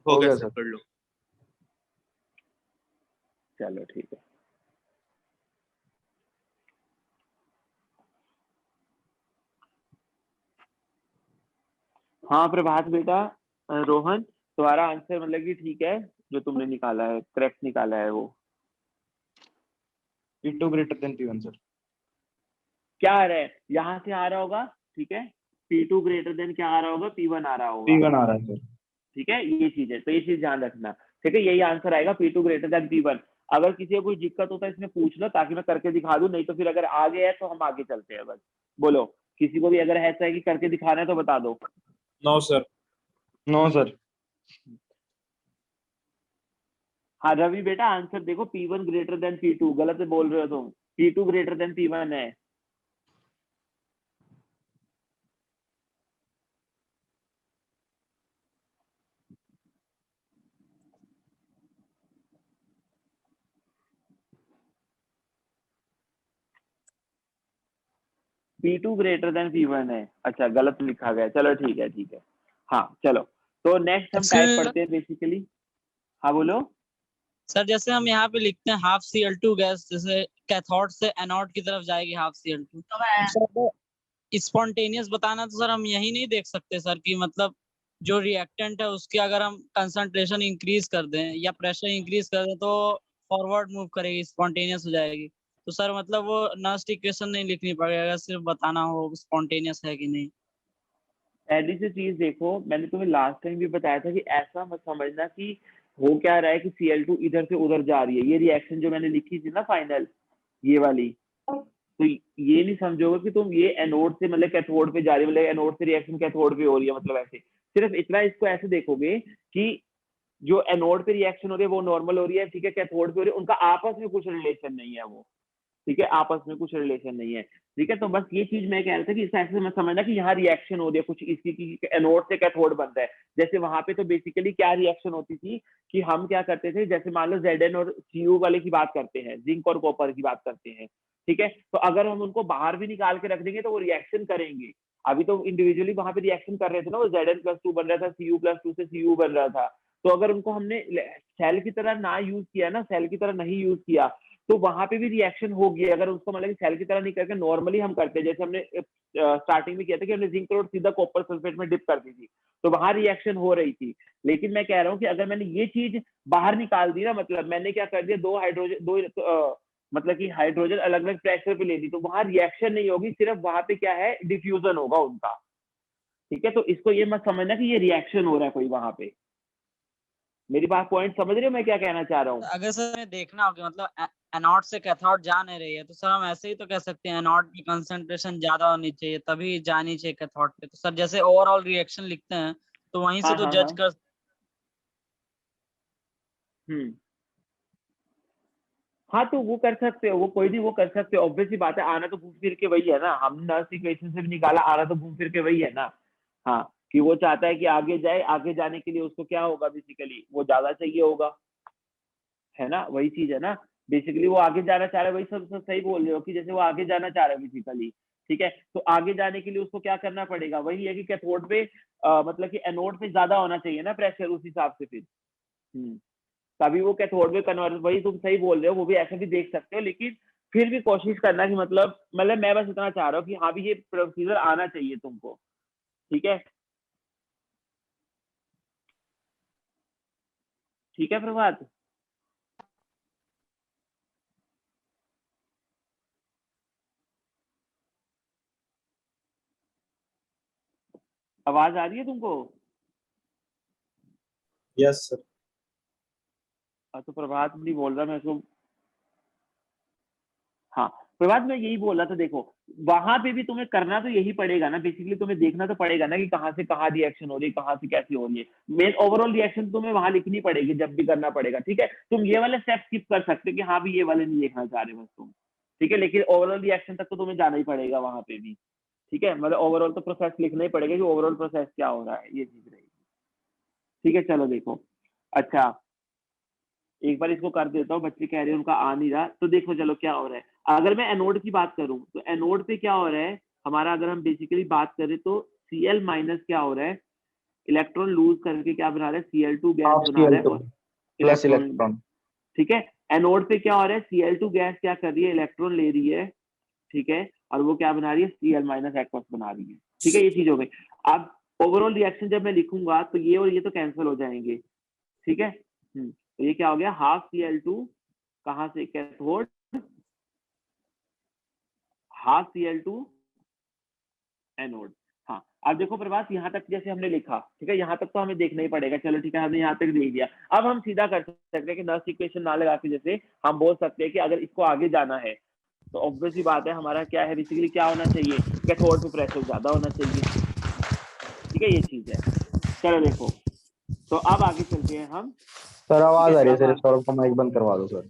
हो हो गया गया सर, सर। कर लो। चलो ठीक है। हाँ प्रभात बेटा, रोहन तुम्हारा आंसर मतलब कि ठीक है, जो तुमने निकाला है करेक्ट निकाला है वो। P2 greater than P1 sir. क्या आ रहा है, यहाँ से आ रहा होगा, ठीक है, P2 ग्रेटर देन क्या आ रहा होगा, P1 आ रहा होगा, P1 आ रहा है सर। ठीक है, ये चीज है, तो ये चीज ध्यान रखना, ठीक है, यही आंसर आएगा P2 ग्रेटर देन P1। अगर किसी को कोई दिक्कत होता है इसमें पूछ लो, ताकि मैं करके दिखा दूं, नहीं तो फिर अगर आ गया है तो हम आगे चलते हैं बस। बोलो किसी को भी अगर ऐसा है कि करके दिखाना है तो बता दो। No sir. No sir. हाँ रवि बेटा आंसर देखो, P1 ग्रेटर देन P2, गलत बोल रहे हो तुम, P2 ग्रेटर देन P1 है। P2 ग्रेटर देन P1 है, अच्छा गलत लिखा गया, चलो ठीक है ठीक है। हाँ चलो, तो नेक्स्ट हम टाइप सर पढ़ते हैं बेसिकली। हाँ बोलो। सर जैसे हम यहाँ पे लिखते हैं हाफ Cl2 गैस, जैसे कैथोड से एनोड की तरफ जाएगी हाफ Cl2, तो स्पॉन्टेनियस बताना, तो सर हम यही नहीं देख सकते सर कि मतलब जो रिएक्टेंट है उसकी अगर हम कंसंट्रेशन इंक्रीज कर दें या प्रेशर इंक्रीज कर दें तो फॉरवर्ड मूव करेगी, स्पॉन्टेनियस हो जाएगी। तो सर मतलब वो नस्ट इक्वेशन नहीं लिखनी पड़ेगी अगर सिर्फ बताना हो स्पॉन्टेनियस है कि नहीं। पहली सी चीज देखो, मैंने तुम्हें लास्ट टाइम भी बताया था कि ऐसा मत समझना कि हो क्या रहा है कि Cl2 इधर से उधर जा रही है, ये रिएक्शन जो मैंने लिखी थी ना फाइनल, ये वाली, तो ये नहीं समझोगे कि तुम ये एनोड से मतलब कैथोड पे जा रही है, मतलब एनोड से रिएक्शन कैथोड पे हो रही है, मतलब ऐसे सिर्फ इतना इसको ऐसे देखोगे कि जो एनोड पे रिएक्शन हो रही है वो नॉर्मल हो रही है, ठीक है, कैथोड पे हो रही है, उनका आपस में कुछ रिलेशन नहीं है वो, ठीक है, आपस में कुछ रिलेशन नहीं है, ठीक है। तो बस ये चीज मैं कह रहा था कि इस ऐसे में समझना कि यहाँ रिएक्शन हो रही है कुछ इसकी की एनोड से कैथोड बनता है। जैसे वहां पे तो बेसिकली क्या रिएक्शन होती थी कि हम क्या करते थे, जैसे मान लो Zn और Cu वाले की बात करते हैं, जिंक और कॉपर की बात करते हैं, ठीक है, तो अगर हम उनको बाहर भी निकाल के रख देंगे तो वो रिएक्शन करेंगे। अभी तो इंडिविजुअली वहां पे रिएक्शन कर रहे थे ना, वो Zn+2 बन रहा था, Cu+2 से Cu बन रहा था। तो अगर उनको हमने सेल की तरह ना यूज किया ना, सेल की तरह नहीं यूज किया, तो वहां पे भी रिएक्शन होगी। अगर उसको मतलब कि सेल की तरह नहीं करके नॉर्मली हम करते हैं, जैसे हमने स्टार्टिंग में किया था कि हमने जिंक क्लोराइड सीधा कॉपर सल्फेट में डिप कर दी थी, तो वहां रिएक्शन हो रही थी। लेकिन मैं कह रहा हूँ कि अगर मैंने ये चीज बाहर निकाल दी ना, मतलब मैंने क्या कर दिया, मतलब कि हाइड्रोजन अलग अलग प्रेशर पे ले दी, तो वहां रिएक्शन नहीं होगी, सिर्फ वहां पे क्या है, डिफ्यूजन होगा उनका, ठीक है। तो इसको ये मत समझना कि ये रिएक्शन हो रहा है कोई वहां पे। मेरी बात पॉइंट समझ रहे हो मैं क्या कहना चाह रहा हूँ। अगर सर हमें देखना होगा मतलब एनोड से कैथोड जा नहीं रही है, तो सर हम ऐसे ही तो कह सकते हैं एनोड की कंसंट्रेशन ज्यादा होनी चाहिए तभी जानी चाहिए कैथोड पे। तो सर जैसे ओवरऑल रिएक्शन लिखते हैं तो वहीं से हाँ तो हाँ जज हाँ, कर। हाँ तो वो कर सकते हो, वो कोई नहीं, वो कर सकते हो, ऑब्वियस ही बात है, आना तो घूम फिर के वही है ना, हमने नर्स इक्वेशन से भी निकाला, आना तो घूम फिर के वही है ना। हाँ, कि वो चाहता है कि आगे जाए, आगे जाने के लिए उसको क्या होगा, बेसिकली वो ज्यादा चाहिए होगा, है ना, वही चीज है ना। बेसिकली वो आगे जाना चाह रहा है, वही सब सही बोल रहे हो कि जैसे वो आगे जाना चाह रहा है बेसिकली, ठीक है, तो आगे जाने के लिए उसको क्या करना पड़ेगा, वही है कि कैथोड पे मतलब कि एनोड पे ज्यादा होना चाहिए ना प्रेशर, उस हिसाब से फिर तभी वो कैथोड में कन्वर्ट, वही तुम सही बोल रहे हो, वो भी ऐसे भी देख सकते हो, लेकिन फिर भी कोशिश करना कि मतलब मैं बस इतना चाह रहा हूँ कि हाँ भी ये प्रोसीजर आना चाहिए तुमको, ठीक है, ठीक है प्रभात। आवाज आ रही है तुमको? Yes sir. तो प्रभात नहीं बोल रहा, मैं उसको, हाँ प्रभात मैं यही बोल रहा था, देखो वहां पे भी तुम्हें करना तो यही पड़ेगा ना, बेसिकली तुम्हें देखना तो पड़ेगा ना कि कहाँ से कहाँ रिएक्शन हो रही है, कहाँ से कैसी हो रही है, मेन ओवरऑल रिएक्शन तुम्हें वहां लिखनी पड़ेगी जब भी करना पड़ेगा, ठीक है, तुम ये वाले स्टेप स्किप कर सकते हो कि हाँ भी ये वाले नहीं देखना चाह रहे बस तुम, ठीक है, लेकिन ओवरऑल रिएक्शन तक तो तुम्हें जाना ही पड़ेगा वहां पे भी, ठीक है, मतलब ओवरऑल तो प्रोसेस लिखना ही पड़ेगा कि ओवरऑल प्रोसेस क्या हो रहा है, ये चीज रहेगी, ठीक है, चलो देखो। अच्छा, एक बार इसको कर देता हूँ, बच्चे कह रहे हैं उनका आ नहीं रहा, तो देखो चलो क्या हो रहा है, अगर मैं एनोड की बात करूं तो एनोड पे क्या हो रहा है हमारा, अगर हम बेसिकली बात करें तो Cl माइनस क्या हो रहा है, इलेक्ट्रॉन लूज करके क्या बना रहा है, Cl2 गैस हाफ बना रहा है Cl2 और प्लस इलेक्ट्रॉन, इलेक्ट्रॉन। ठीक है, एनोड पे क्या हो रहा है, Cl2 गैस क्या कर रही है, इलेक्ट्रॉन ले रही है, ठीक है, और वो क्या बना रही है, Cl माइनस एक्वस बना रही है, ठीक है, ये चीज हो गई। अब ओवरऑल रिएक्शन जब मैं लिखूंगा तो ये और ये तो कैंसिल हो जाएंगे, ठीक है, तो ये क्या हो गया, हाफ Cl2 कहाँ से, कैथोड, हाफ Cl2 एनोड। हाँ, अब देखो प्रभात यहाँ तक जैसे हमने लिखा, ठीक है, यहाँ तक तो हमें देखना ही पड़ेगा, चलो ठीक है, हमने यहाँ तक देख दिया, अब हम सीधा कर सकते हैं कि नर्स इक्वेशन ना लगा के जैसे हम बोल सकते हैं कि अगर इसको आगे जाना है तो ऑब्वियस ही बात है हमारा क्या है, बेसिकली क्या होना चाहिए, कैथोड पे प्रेशर ज्यादा होना चाहिए, ठीक है, ये चीज है। चलो देखो, तो अब आगे चलते हैं हम, सर ठीक आवाज है, आ रही है अब सर, सौरभ का माइक बंद करवा दो सर।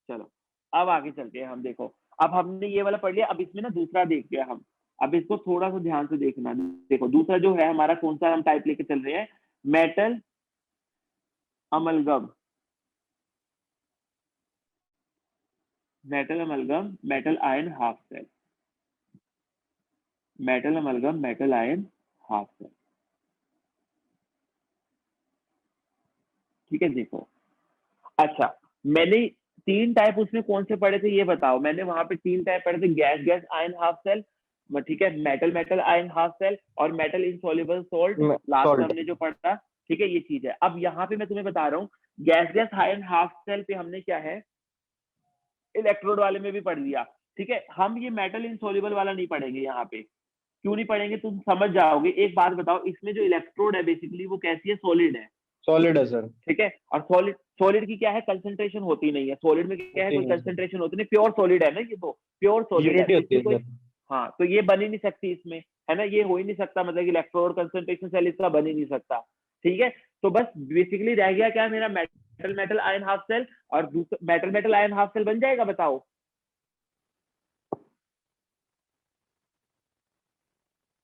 चलो अब आगे चलते हैं हम, देखो अब हमने ये वाला पढ़ लिया, अब इसमें ना दूसरा देख लिया हम, अब इसको थोड़ा सा ध्यान से देखना, देखो दूसरा जो है हमारा कौन सा हम टाइप लेके चल रहे हैं, metal amalgam, metal amalgam, metal ion half cell, metal amalgam, metal ion half cell, ठीक है, देखो अच्छा, मैंने तीन टाइप उसमें कौन से पढ़े थे ये बताओ, मैंने वहां पे तीन टाइप पढ़े थे, gas gas ion half cell, ठीक है, metal metal ion half cell और मेटल इनसॉल्युबल सॉल्ट, लास्ट में सॉल्ट। हमने जो पढ़ा, ठीक है, ये चीज है। अब यहाँ पे मैं तुम्हें बता रहा हूँ, gas gas ion half cell पे हमने क्या है, इलेक्ट्रोड वाले में भी पढ़ लिया, ठीक है, हम ये मेटल इनसॉल्युबल वाला नहीं पढ़ेंगे यहाँ पे, क्यों नहीं पढ़ेंगे तुम समझ जाओगे, एक बात बताओ, इसमें जो इलेक्ट्रोड है बेसिकली वो कैसी है, सॉलिड है, सॉलिड है सर। ठीक है, और सॉलिड सॉलिड की क्या है, कंसंट्रेशन होती नहीं है, सॉलिड में क्या है, होती कोई नहीं सर, कंसंट्रेशन होती नहीं, प्योर सॉलिड है ना, ये तो प्योर सॉलिड है, यूनिटी तो होती इसमें है कोई, सर। हाँ तो ये बन ही नहीं सकती इसमें, है ना, ये हो ही नहीं सकता, मतलब इलेक्ट्रोड कंसंट्रेशन सेल इसका बन ही नहीं सकता, ठीक है, तो बस बेसिकली रह गया क्या, मेरा metal metal ion half cell, और दूसरा metal metal ion half cell बन जाएगा, बताओ,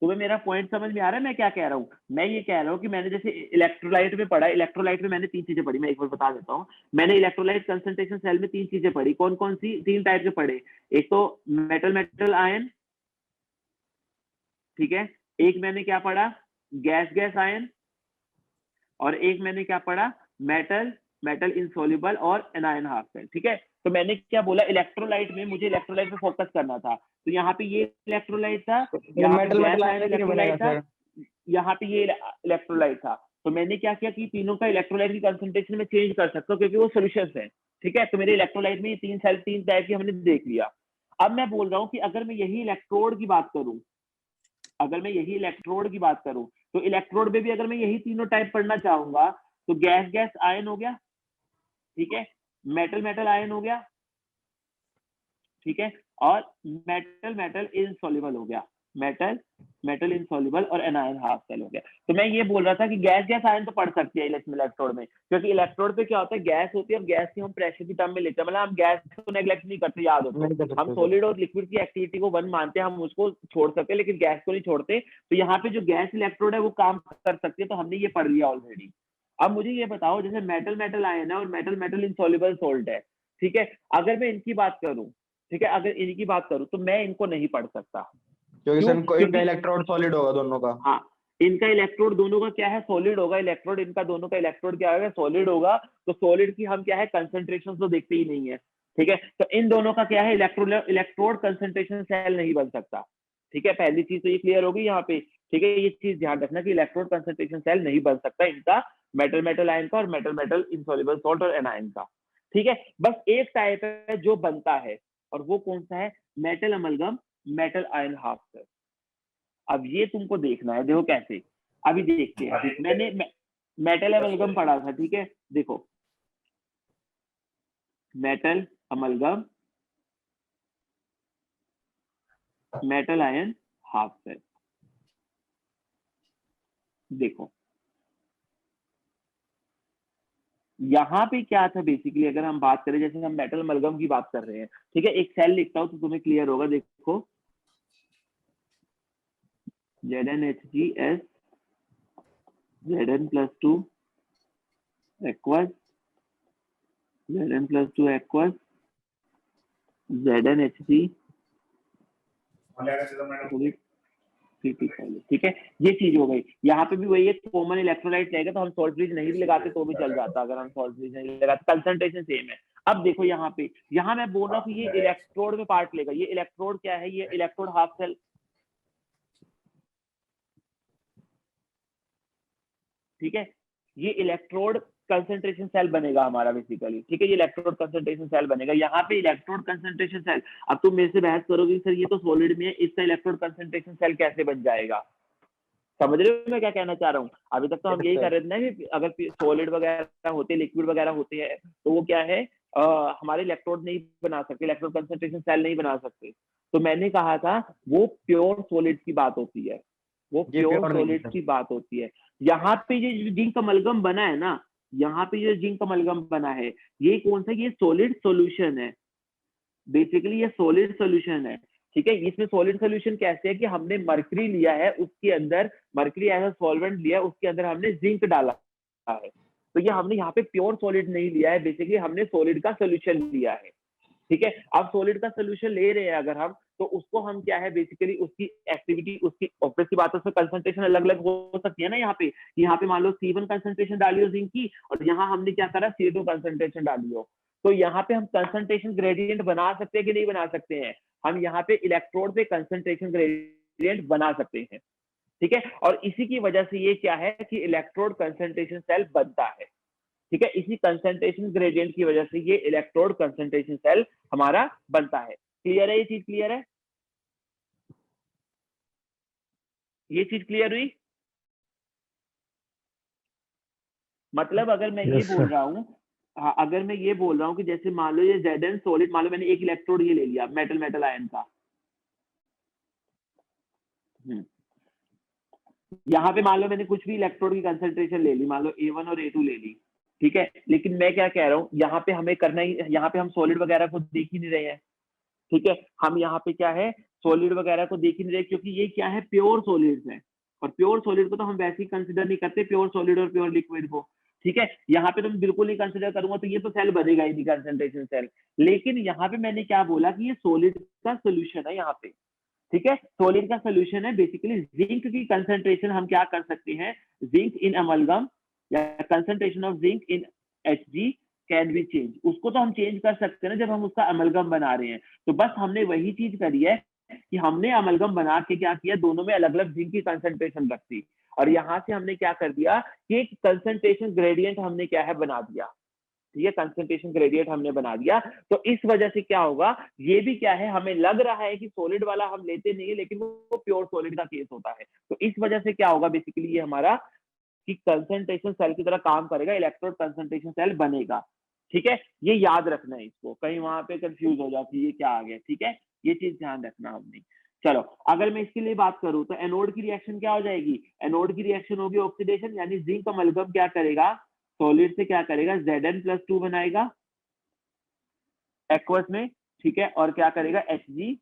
तुम्हें मेरा पॉइंट समझ में आ रहा है मैं क्या कह रहा हूँ, मैं ये कह रहा हूँ कि मैंने जैसे इलेक्ट्रोलाइट में पढ़ा, इलेक्ट्रोलाइट में मैंने तीन चीजें पढ़ी, मैं एक बार बता देता हूँ, मैंने इलेक्ट्रोलाइट कंसंट्रेशन सेल में तीन चीजें पढ़ी, कौन कौन सी, तीन टाइप के पढ़े, एक तो मेटल मेटल आयन, ठीक है, एक मैंने क्या पढ़ा, गैस गैस आयन, और एक मैंने क्या पढ़ा, मेटल मेटल इनसॉल्युबल और एनायन हाफ सेल, ठीक है, तो मैंने क्या बोला, इलेक्ट्रोलाइट में मुझे इलेक्ट्रोलाइट पे फोकस करना था, तो यहाँ पे ये इलेक्ट्रोलाइट था, यहाँ पे metal metal gas ion ion कैसे बनेगा इलेक्ट्रोलाइट था, सर? यहाँ पे ये इलेक्ट्रोलाइट था, तो मैंने क्या किया कि तीनों का इलेक्ट्रोलाइट की कंसंट्रेशन में चेंज कर सकता हूँ क्योंकि वो सोल्यूशन है, ठीक है, तो मेरे इलेक्ट्रोलाइट में ये तीन सेल तीन टाइप की हमने देख लिया। अब मैं बोल रहा हूँ कि अगर मैं यही इलेक्ट्रोड की बात करूं, अगर मैं यही इलेक्ट्रोड की बात करूं, तो इलेक्ट्रोड में भी अगर मैं यही तीनों टाइप पढ़ना चाहूंगा, तो गैस गैस आयन हो गया, ठीक है, मेटल मेटल आयन हो गया, ठीक है, और मेटल मेटल इनसॉल्युबल हो गया, मेटल इनसॉल्युबल और एनायन हाफ सेल हो गया। तो मैं ये बोल रहा था कि गैस गैस आयन तो पढ़ सकते हैं इलेक्ट्रोड में, क्योंकि इलेक्ट्रोड पे क्या होता है, गैस होती है, और गैस की हम प्रेशर की टर्म में लेते हैं, मतलब हम गैस को नेग्लेक्ट नहीं करते, याद हो नहीं कर तो हम सकते सॉलिड और लिक्विड की एक्टिविटी को वन मानते हैं, हम उसको छोड़ सकते हैं लेकिन गैस को नहीं छोड़ते। तो यहाँ पे जो गैस इलेक्ट्रोड है वो काम कर सकती है, तो हमने ये पढ़ लिया ऑलरेडी। अब मुझे ये बताओ, जैसे मेटल मेटल आयन है और मेटल मेटल इनसॉल्युबल सॉल्ट है, ठीक है, अगर मैं इनकी बात करूं, ठीक है, अगर इनकी बात करूं तो मैं इनको नहीं पढ़ सकता, क्योंकि क्यों? सर इनका क्योंकि इलेक्ट्रोड सॉलिड होगा दोनों का। हाँ, इनका इलेक्ट्रोड दोनों का क्या है, सॉलिड होगा, इलेक्ट्रोड इनका दोनों का इलेक्ट्रोड क्या होगा, सॉलिड होगा। तो सॉलिड की हम क्या है, कंसंट्रेशन तो देखते ही नहीं है, ठीक है। तो इन दोनों का क्या है, इलेक्ट्रोड कंसंट्रेशन सेल नहीं बन सकता, ठीक है। पहली चीज तो ये क्लियर होगी यहाँ पे, ठीक है। ये चीज ध्यान रखना कि इलेक्ट्रोड कंसंट्रेशन सेल नहीं बन सकता इनका, मेटल मेटल आयन का और मेटल मेटल इनसॉल्युबल सॉल्ट और एनायन का, ठीक है। बस एक टाइप है जो बनता है, और वो कौन सा है, metal amalgam metal ion half cell. अब ये तुमको देखना है, देखो कैसे, अभी देखते हैं। मैंने मेटल अमलगम पढ़ा था, ठीक है, देखो metal amalgam metal ion half cell, देखो यहाँ पे क्या था बेसिकली, अगर हम बात करें, जैसे हम मेटल अमलगम की बात कर रहे हैं, ठीक है, एक सेल लिखता हूं तो तुम्हें क्लियर होगा, देखो ZnHgS Zn+2 aqueous Zn+2 aqueous ZnHg, ठीक है। ये चीज हो गई। यहाँ पे भी वही है, कॉमन इलेक्ट्रोलाइट रहेगा, तो हम सॉल्ट ब्रिज नहीं भी लगाते तो भी चल जाता, अगर हम सॉल्ट ब्रिज नहीं लगाते, कंसंट्रेशन सेम है। अब देखो यहाँ पे, यहाँ मैं बोल रहा हूँ कि ये इलेक्ट्रोड में पार्ट लेगा, ये इलेक्ट्रोड क्या है, ये इलेक्ट्रोड हाफ सेल, ठीक है, ये इलेक्ट्रोड कंसंट्रेशन सेल बनेगा हमारा बेसिकली, ठीक है, ये इलेक्ट्रोड कंसंट्रेशन सेल बनेगा। यहाँ पे इलेक्ट्रोड कंसंट्रेशन सेल, अब तुम मेरे से बहस करोगे सर ये तो सॉलिड में है, इसका इलेक्ट्रोड कंसंट्रेशन सेल कैसे बन जाएगा, समझ रहे हो मैं क्या कहना चाह रहा हूँ? अभी तक तो हम यही कर रहे थे ना कि अगर सॉलिड वगैरह होते, लिक्विड वगैरह होते हैं, तो वो क्या है, हमारे इलेक्ट्रोड नहीं बना सकते, इलेक्ट्रोड कंसंट्रेशन सेल नहीं बना सकते। तो मैंने कहा था वो प्योर सॉलिड की बात होती है, वो प्योर सॉलिड की बात होती है। यहाँ पे ये जिंक अमलगम बना है ना, यहाँ पे ये जिंक अमलगम बना है, ये कौन सा, ये सॉलिड सॉल्यूशन है, बेसिकली ये सॉलिड सॉल्यूशन है, ठीक है। इसमें सॉलिड सॉल्यूशन कैसे है कि हमने मर्करी लिया है, उसके अंदर मर्करी एज अ सॉल्वेंट लिया, उसके अंदर हमने जिंक डाला है। तो ये हमने यहाँ पे प्योर सॉलिड नहीं लिया है, बेसिकली हमने सॉलिड का सोल्यूशन लिया है, ठीक है। अब सॉलिड का सोल्यूशन ले रहे हैं अगर हम, तो उसको हम क्या है, बेसिकली उसकी एक्टिविटी, उसकी ऑब्वियस की बात है, उसमें कंसंट्रेशन अलग अलग हो सकती है ना। यहाँ पे मान लो C1 कंसंट्रेशन डाली हो जिंक की, और यहाँ हमने क्या करा, C2 कंसंट्रेशन डाली हो, तो यहाँ पे हम कंसंट्रेशन ग्रेडियंट बना सकते हैं कि नहीं बना सकते हैं, हम यहाँ पे इलेक्ट्रोड पे कंसंट्रेशन ग्रेडियंट बना सकते हैं, ठीक है। और इसी की वजह से ये क्या है कि इलेक्ट्रोड कंसंट्रेशन सेल बनता है, ठीक है। इसी कंसंट्रेशन ग्रेडियंट की वजह से ये इलेक्ट्रोड कंसंट्रेशन सेल हमारा बनता है। क्लियर है, ये चीज क्लियर है, ये चीज क्लियर हुई? मतलब अगर मैं ये बोल रहा हूँ, हाँ, अगर मैं ये बोल रहा हूँ कि जैसे मान लो ये Zn सॉलिड, मान लो मैंने एक इलेक्ट्रोड ये ले लिया मेटल मेटल आयन का, यहाँ पे मान लो मैंने कुछ भी इलेक्ट्रोड की कंसंट्रेशन ले ली, मान लो A1 और A2 ले ली, ठीक है। लेकिन मैं क्या कह रहा हूँ, यहाँ पे हमें करना ही, यहाँ पे हम सॉलिड वगैरह को देख ही नहीं रहे हैं, ठीक है। हम यहाँ पे क्या है, सॉलिड वगैरह को देख ही नहीं रहे, क्योंकि ये क्या है, प्योर सॉलिड्स है, और प्योर सॉलिड को तो हम वैसे ही कंसिडर नहीं करते, प्योर सॉलिड और प्योर लिक्विड को, ठीक है। यहाँ पे तो मैं बिल्कुल नहीं कंसिडर करूंगा, तो ये तो सेल बनेगा ही नहीं, कंसंट्रेशन सेल। लेकिन यहाँ पे मैंने क्या बोला कि ये सॉलिड का सोल्यूशन है यहाँ पे, ठीक है, सॉलिड का सोल्यूशन है। बेसिकली जिंक की कंसंट्रेशन हम क्या कर सकते हैं, जिंक इन अमलगम या concentration of zinc in Hg can be change, उसको तो हम चेंज कर सकते हैं ना जब हम उसका अमलगम बना रहे हैं। तो बस हमने वही चीज करी है कि हमने अमलगम बना के क्या किया, दोनों में अलग अलग जिंक की कंसंट्रेशन रख दी, और यहाँ से हमने क्या कर दिया कि एक कंसंट्रेशन ग्रेडियंट हमने क्या है बना दिया, ठीक है, कंसंट्रेशन ग्रेडियंट हमने बना दिया। तो इस वजह से क्या होगा, ये भी क्या है, हमें लग रहा है कि सॉलिड वाला हम लेते नहीं है, लेकिन वो प्योर सॉलिड का केस होता है। तो इस वजह से क्या होगा, बेसिकली ये हमारा कि कंसंट्रेशन सेल की तरह काम करेगा, इलेक्ट्रोड कंसंट्रेशन सेल बनेगा, ठीक है। ये याद रखना है, इसको कहीं वहां पे कंफ्यूज हो जाती है ये क्या आ गया, ठीक है, ये चीज ध्यान रखना हमने। चलो अगर मैं इसके लिए बात करूं तो एनोड की रिएक्शन क्या हो जाएगी, एनोड की रिएक्शन होगी ऑक्सीडेशन, यानी जिंक अमलगम क्या करेगा, सॉलिड से क्या करेगा, Zn+2 बनाएगा एक्वस में, ठीक है, और क्या करेगा, Hg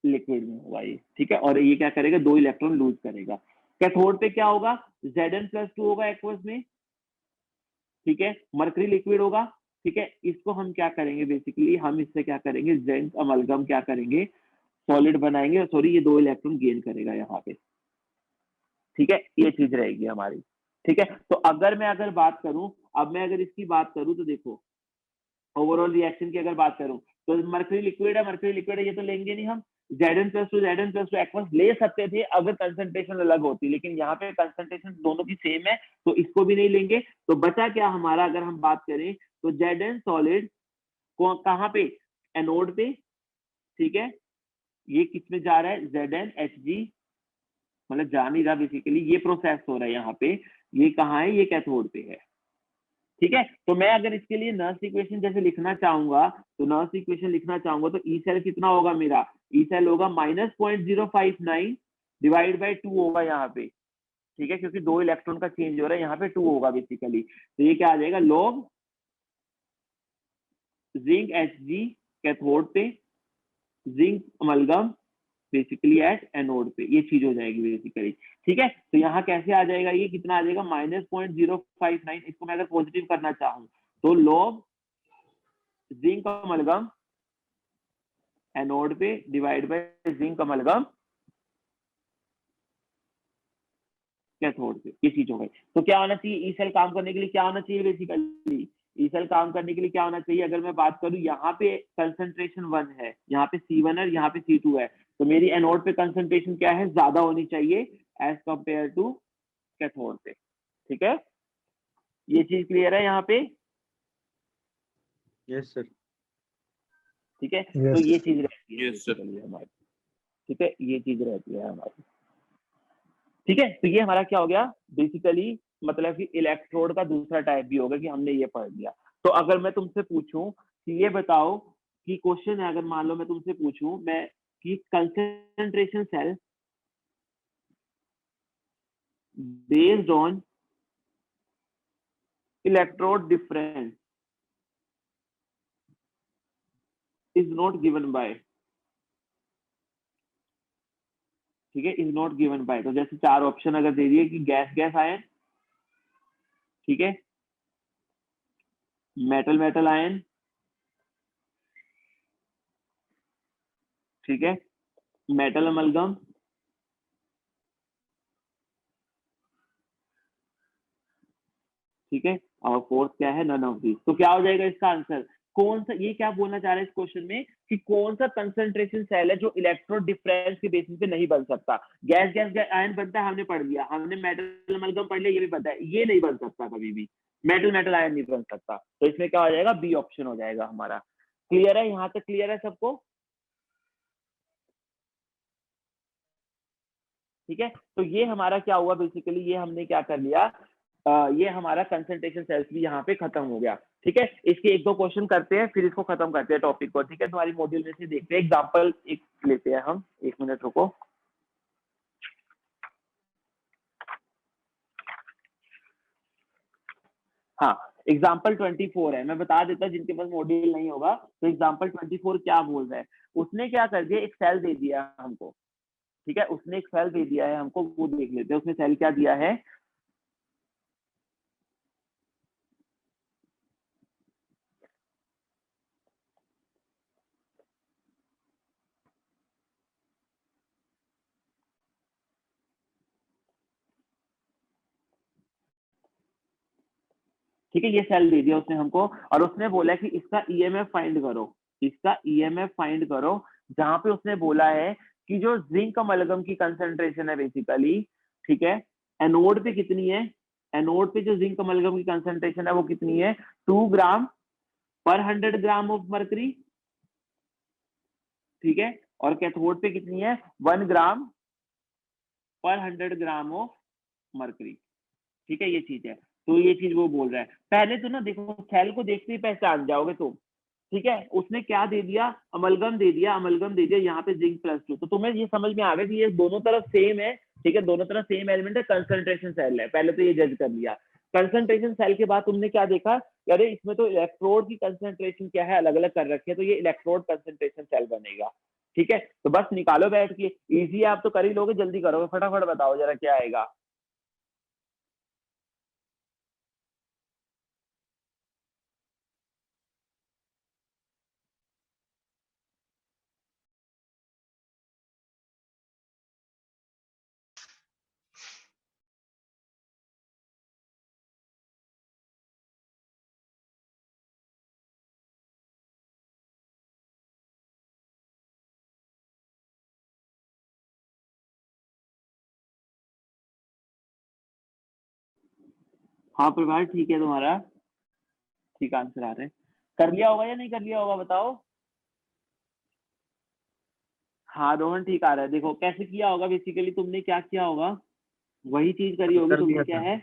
लिक्विड में होगा ये, ठीक है, और ये क्या करेगा, 2 इलेक्ट्रॉन लूज करेगा। कैथोड पे क्या होगा, Zn+2 होगा एक्वस में, ठीक है, मरकरी लिक्विड होगा, ठीक है, इसको हम क्या करेंगे बेसिकली, हम इससे क्या करेंगे, जिंक अमलगम क्या करेंगे, सॉलिड बनाएंगे, सॉरी ये 2 इलेक्ट्रॉन गेन करेगा यहाँ पे, ठीक है, ये चीज रहेगी हमारी, ठीक है। तो अगर बात करूं, अब मैं अगर इसकी बात करूं तो देखो ओवरऑल रिएक्शन की अगर बात करूं तो मरकरी लिक्विड है, ये तो लेंगे नहीं हम, Zn+2 एक्वस ले सकते थे अगर कंसंट्रेशन अलग होती, लेकिन यहाँ पे कंसंट्रेशन दोनों की सेम है तो इसको भी नहीं लेंगे। तो बचा क्या हमारा, अगर हम बात करें तो Zn सॉलिड को कहाँ पे, एनोड पे, ठीक है, ये किस में जा रहा है, ZnHg, मतलब जा नहीं रहा बेसिकली, ये प्रोसेस हो रहा है यहाँ पे, ये कहाँ है, ये कैथोड पे है, ठीक है। तो मैं अगर इसके लिए नर्स इक्वेशन जैसे लिखना चाहूंगा तो नर्स इक्वेशन लिखना चाहूंगा तो ई सेल कितना होगा मेरा, ई सेल होगा -0.059 डिवाइड बाई 2 होगा यहाँ पे, ठीक है, क्योंकि 2 इलेक्ट्रॉन का चेंज हो रहा है, यहाँ पे 2 होगा बेसिकली, तो ये क्या आ जाएगा, लॉग जिंक Hg कैथोड पे, zinc amalgam basically at anode पे, ये चीज हो जाएगी बेसिकली, ठीक है। तो यहाँ कैसे आ जाएगा, ये कितना आ जाएगा, -0.059, इसको मैं अगर पॉजिटिव करना चाहूँ तो लॉग जिंक अमलगम एनोड पे divide by zinc amalgam cathode पे, ये चीज हो गई। तो क्या होना चाहिए, ई सेल काम करने के लिए क्या होना चाहिए बेसिकली, ई सेल काम करने के लिए क्या होना चाहिए, अगर मैं बात करूं यहाँ पे कंसंट्रेशन 1 है, यहाँ पे C1 है, यहाँ पे C2 है, तो मेरी एनोड पे कंसंट्रेशन क्या है, ज्यादा होनी चाहिए एज कंपेयर टू कैथोड पे, ठीक है, ये चीज क्लियर है यहाँ पे, यस सर। ठीक है। तो ये चीज रहती है basically हमारी, ठीक है, ये चीज रहती है हमारी, ठीक है। तो ये हमारा क्या हो गया बेसिकली, मतलब कि इलेक्ट्रोड का दूसरा टाइप भी होगा कि हमने ये पढ़ लिया। तो अगर मैं तुमसे पूछूं कि ये बताओ कि क्वेश्चन है, अगर मान लो मैं तुमसे पूछूं मैं कि concentration cell based on electrode difference is not given by, ठीक है, इज नॉट गिवन बाय, तो जैसे 4 ऑप्शन अगर दे दिए कि गैस गैस आयन, ठीक है, मेटल मेटल आयन, ठीक है, मेटल अमलगम, ठीक है, और फोर्थ क्या है, नन ऑफ दिस। तो क्या हो जाएगा इसका आंसर, कौन सा, ये क्या बोलना चाह रहा है इस क्वेश्चन में कि कौन सा कंसंट्रेशन सेल है जो इलेक्ट्रोड डिफरेंस के बेसिस पे नहीं बन सकता। गैस गैस आयन बनता है, हमने पढ़ लिया, हमने मेटल अमलगम पढ़ लिया, ये भी पता है, ये नहीं बन सकता कभी भी, मेटल मेटल आयन नहीं बन सकता, तो इसमें क्या हो जाएगा, बी ऑप्शन हो जाएगा हमारा। क्लियर है, यहाँ तक क्लियर है सबको, ठीक है। तो ये हमारा क्या हुआ बेसिकली, ये हमने क्या कर लिया, ये हमारा कंसंट्रेशन सेल्स भी यहाँ पे खत्म हो गया, ठीक है। इसके 1-2 क्वेश्चन करते हैं फिर इसको खत्म करते हैं टॉपिक को, ठीक है। तुम्हारी मॉड्यूल में से देखते हैं एग्जांपल एक लेते हैं हम, 1 मिनट रुको। हाँ, एग्जाम्पल 24 है, मैं बता देता जिनके पास मॉड्यूल नहीं होगा, तो एग्जाम्पल 24 क्या बोल रहा है, उसने क्या कर दिया, एक सेल दे दिया हमको, ठीक है, उसने एक सेल दे दिया है हमको, वो देख लेते हैं उसने सेल क्या दिया है। ठीक है, ये सेल दे दिया उसने हमको और उसने बोला कि इसका ईएमएफ फाइंड करो, इसका ईएमएफ फाइंड करो, जहां पे उसने बोला है कि जो जिंक अमलगम की कंसंट्रेशन है बेसिकली, ठीक है, एनोड पे कितनी है, एनोड पे जो जिंक अमलगम की कंसंट्रेशन है वो कितनी है, 2 ग्राम पर 100 ग्राम ऑफ मर्करी, ठीक है, और कैथोड पे कितनी है, 1 ग्राम पर 100 ग्राम ऑफ मर्करी, ठीक है, ये चीज है। तो ये चीज वो बोल रहा है, पहले तो ना देखो सेल को देखते ही पहचान जाओगे तुम, ठीक है, उसने क्या दे दिया, अमलगम दे दिया, अमलगम दे दिया यहाँ पे जिंक +2। तो तुम्हें ये समझ में आ गया कि ये दोनों तरफ सेम है, ठीक है, दोनों तरफ सेम एलिमेंट है, कंसंट्रेशन सेल है, पहले तो ये जज कर लिया। कंसंट्रेशन सेल के बाद तुमने क्या देखा, अरे इसमें तो इलेक्ट्रोड की कंसंट्रेशन क्या है, अलग अलग कर रखी है, तो ये इलेक्ट्रोड कंसंट्रेशन सेल बनेगा। ठीक है, तो बस निकालो बैठ के, इजी है, आप तो कर ही लोगे, जल्दी करोगे, फटाफट बताओ जरा क्या आएगा। हाँ प्रभात, ठीक है, तुम्हारा ठीक आंसर आ रहा है। कर लिया होगा या नहीं कर लिया होगा बताओ। हाँ रोहन ठीक आ रहा है। देखो कैसे किया होगा, बेसिकली तुमने क्या किया होगा, वही चीज करी होगी कर तुमने, दिया क्या था। है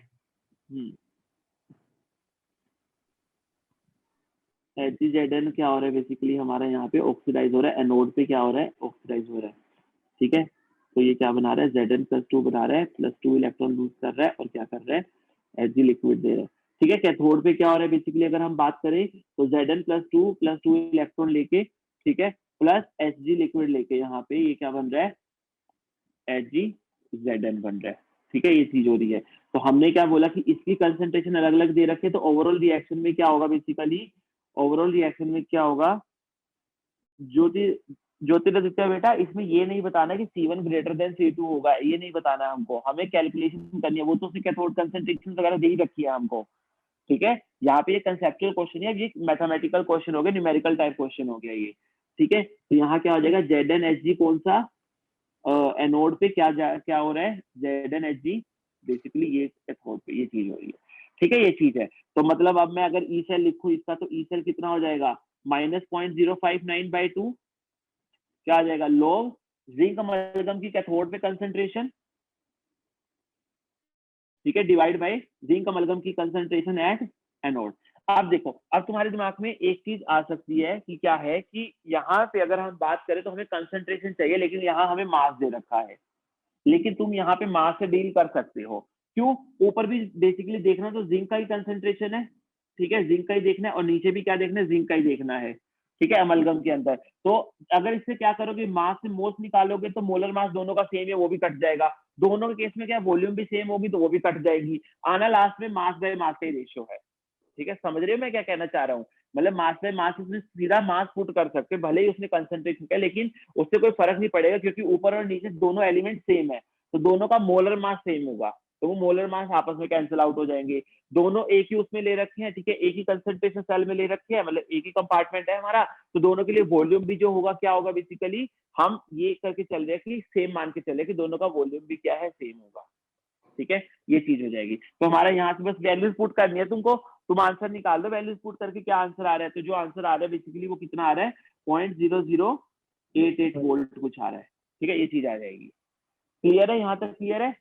HgZn क्या हो रहा है, बेसिकली हमारा यहाँ पे ऑक्सीडाइज हो रहा है, एनोड पे क्या हो रहा है, ऑक्सीडाइज हो रहा है। ठीक है, तो ये क्या बना रहा है, Zn+2 बना रहा है, +2 इलेक्ट्रॉन लूज कर रहा है और क्या कर रहा है, Hg लिक्विड दे रहा है। ठीक है, कैथोड पे क्या हो रहा है, बेसिकली अगर हम बात करें तो Zn+2 इलेक्ट्रॉन लेके, ठीक है, प्लस Hg लिक्विड लेके, यहाँ पे ये क्या बन रहा है, HgZn बन रहा है। ठीक है, ये चीज हो रही है। तो हमने क्या बोला कि इसकी कंसंट्रेशन अलग अलग दे रखे, तो ओवरऑल रिएक्शन में क्या होगा, बेसिकली ओवरऑल रिएक्शन में क्या होगा, ज्योति ज्योतिरादित्य बेटा, इसमें ये नहीं बताना कि C1 ग्रेटर देन C2 होगा, ये नहीं बताना हमको, हमें कैलकुलेशन करनी है, वो तो उसने कैथोड कंसंट्रेशन वगैरह दे ही रखी है हमको। ठीक है, यहाँ पे ये कंसेप्चुअल क्वेश्चन है, ये मैथमेटिकल क्वेश्चन हो गया, न्यूमेरिकल टाइप क्वेश्चन हो गया ये। ठीक है, तो यहाँ क्या हो जाएगा, Zn Hg कौन सा, एनोड पे क्या हो रहा है, Zn Hg बेसिकली ये कैथोड पे ये चीज हो रही है। ठीक है, ये चीज है। तो मतलब अब मैं अगर ई सेल लिखूं इसका, तो ई सेल कितना हो जाएगा, -0.059/2, क्या आ जाएगा, लॉग जिंक अमलगम की कैथोड पे कंसंट्रेशन, ठीक है, डिवाइड बाय जिंक अमलगम की कंसंट्रेशन एट एनोड। अब देखो, अब तुम्हारे दिमाग में एक चीज आ सकती है कि क्या है कि यहाँ पे अगर हम बात करें तो हमें कंसंट्रेशन चाहिए, लेकिन यहाँ हमें मास दे रखा है, लेकिन तुम यहाँ पे मास से डील कर सकते हो। क्यों, ऊपर भी बेसिकली देखना तो जिंक का ही कंसंट्रेशन है, ठीक है, जिंक का ही देखना है, और नीचे भी क्या देखना है, जिंक का ही देखना है। ठीक है, अमलगम के अंदर। तो अगर इससे क्या करोगे, मास से मोल्स निकालोगे तो मोलर मास दोनों का सेम है, वो भी कट जाएगा। दोनों के केस में क्या, वॉल्यूम भी सेम होगी तो वो भी कट जाएगी। आना लास्ट में मास बाय मास का ही रेशियो है। ठीक है, समझ रहे हो मैं क्या कहना चाह रहा हूँ, मतलब मास बाय मास इसमें सीधा मास पुट कर सकते, भले ही उसने कंसंट्रेशन किया, लेकिन उससे कोई फर्क नहीं पड़ेगा, क्योंकि ऊपर और नीचे दोनों एलिमेंट सेम है, तो दोनों का मोलर मास सेम होगा, तो वो मोलर मास आपस में कैंसिल आउट हो जाएंगे। दोनों एक ही उसमें ले रखे हैं, ठीक है, एक ही कंसंट्रेशन सेल में ले रखे हैं, मतलब एक ही कंपार्टमेंट है हमारा, तो दोनों के लिए वॉल्यूम भी जो होगा क्या होगा, बेसिकली हम ये करके चल रहे हैं कि सेम मान के चले कि दोनों का वॉल्यूम भी क्या है, सेम होगा। ठीक है, ये चीज हो जाएगी। तो हमारा यहाँ से बस वैल्यूज पुट करनी है तुमको, तुम आंसर निकाल दो वैल्यूज पुट करके क्या आंसर आ रहा है। तो जो आंसर आ रहा है बेसिकली वो कितना आ रहा है, 0.0088 वोल्ट कुछ आ रहा है। ठीक है, ये चीज आ जाएगी। क्लियर है, यहाँ तक क्लियर है।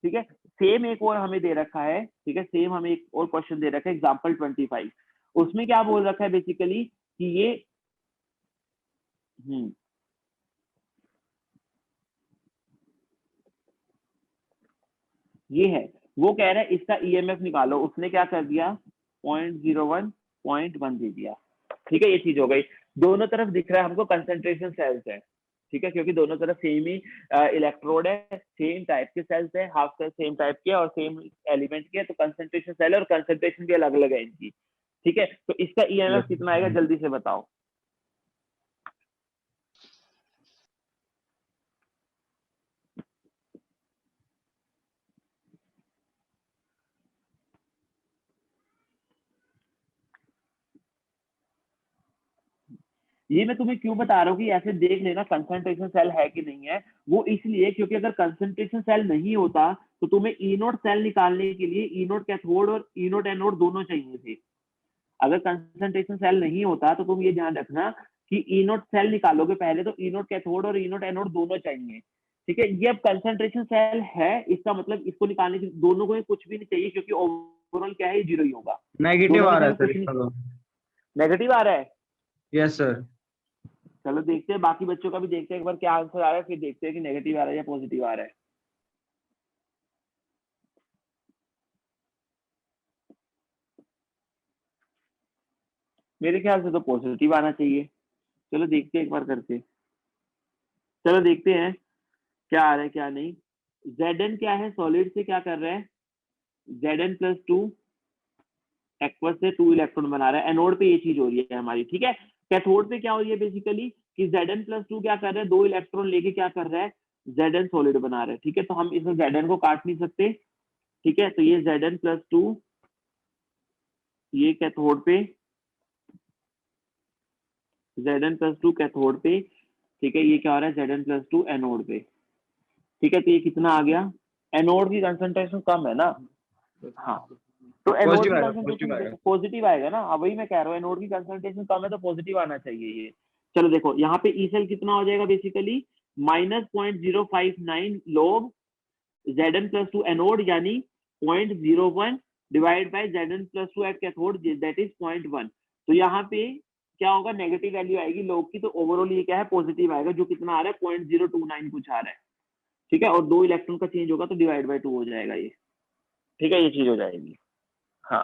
ठीक है, सेम एक और हमें दे रखा है, ठीक है, सेम हमें एक और क्वेश्चन दे रखा है, एग्जाम्पल 25, उसमें क्या बोल रखा है बेसिकली कि ये है, वो कह रहा है इसका ईएमएफ निकालो, उसने क्या कर दिया, 0.01 0.1 दे दिया। ठीक है, ये चीज हो गई। दोनों तरफ दिख रहा है हमको कंसंट्रेशन सेल्स है, ठीक है, क्योंकि दोनों तरफ सेम ही इलेक्ट्रोड है, सेम टाइप के सेल्स है, हाफ सेल सेम टाइप के और सेम एलिमेंट के, तो कंसंट्रेशन सेल और कंसंट्रेशन भी अलग अलग है इनकी। ठीक है, तो इसका ईएमएफ कितना आएगा, जल्दी से बताओ। ये मैं तुम्हें क्यों बता रहा हूँ कि ऐसे देख लेना कंसंट्रेशन सेल है कि नहीं है, वो इसलिए क्योंकि अगर कंसंट्रेशन सेल नहीं होता तो तुम्हें ई नोट सेल निकालने के लिए ई नोट कैथोड और ई नोट एनोड दोनों चाहिए थे। अगर कंसंट्रेशन सेल नहीं होता तो तुम ये ध्यान रखना कि ई नोट सेल निकालोगे पहले तो ई नोट कैथोड और ई नोट एनोड दोनों चाहिए। ठीक है, ये अब कंसंट्रेशन सेल है, इसका मतलब इसको निकालने की दोनों को कुछ भी नहीं चाहिए, क्योंकि ओवरऑल क्या है, जीरो ही होगा। नेगेटिव आ रहा है सर कुछ इसका तो। नेगेटिव आ रहा है, यस सर। चलो देखते हैं, बाकी बच्चों का भी देखते हैं एक बार क्या आंसर आ रहा है, फिर देखते हैं कि नेगेटिव आ रहा है या पॉजिटिव आ रहा है। मेरे ख्याल से तो पॉजिटिव आना चाहिए। चलो देखते हैं एक बार करके। चलो देखते हैं क्या आ रहा है क्या नहीं। Zn क्या है, सॉलिड से क्या कर रहा है, Zn प्लस 2 एक्वस से 2 इलेक्ट्रॉन बना रहा है। एनोड पे ये चीज हो रही है हमारी, ठीक है। कैथोड पे क्या हो रही है बेसिकली कि Zn प्लस 2 क्या कर रहा है, 2 इलेक्ट्रॉन लेके क्या कर रहा है, Zn सॉलिड बना रहा है, ठीक है। तो हम इसमें Zn को काट नहीं सकते, ठीक है। तो ये Zn प्लस 2 ये कैथोड पे, Zn प्लस 2 कैथोड पे, ठीक है। ये क्या हो रहा है, Zn प्लस 2 एनोड पे, ठीक है। तो ये कितना आ गया, एनोड की कंसंट्रेशन कम है ना, हाँ। तो एनोड पॉजिटिव की आएगा, पॉजिटिव कंसंट्रेशन आएगा। पॉजिटिव आएगा ना, अब वही मैं कह रहा हूँ, एनोड की कंसंट्रेशन कम है तो पॉजिटिव आना चाहिए ये। चलो देखो यहाँ पे ई सेल कितना हो जाएगा basically, -0.059 log Zn plus 2 anode, यानी 0.01 divide by Zn plus 2 at cathode, that is 0.1। तो यहाँ पे क्या होगा, नेगेटिव वैल्यू आएगी लोग की, तो ओवरऑल ये क्या है, पॉजिटिव आएगा, जो कितना आ रहा है 0.029 कुछ आ रहा है, ठीक है। और 2 इलेक्ट्रॉन का चेंज होगा तो डिवाइड बाय 2 हो जाएगा ये, ठीक है। ये चीज हो जाएगी, हाँ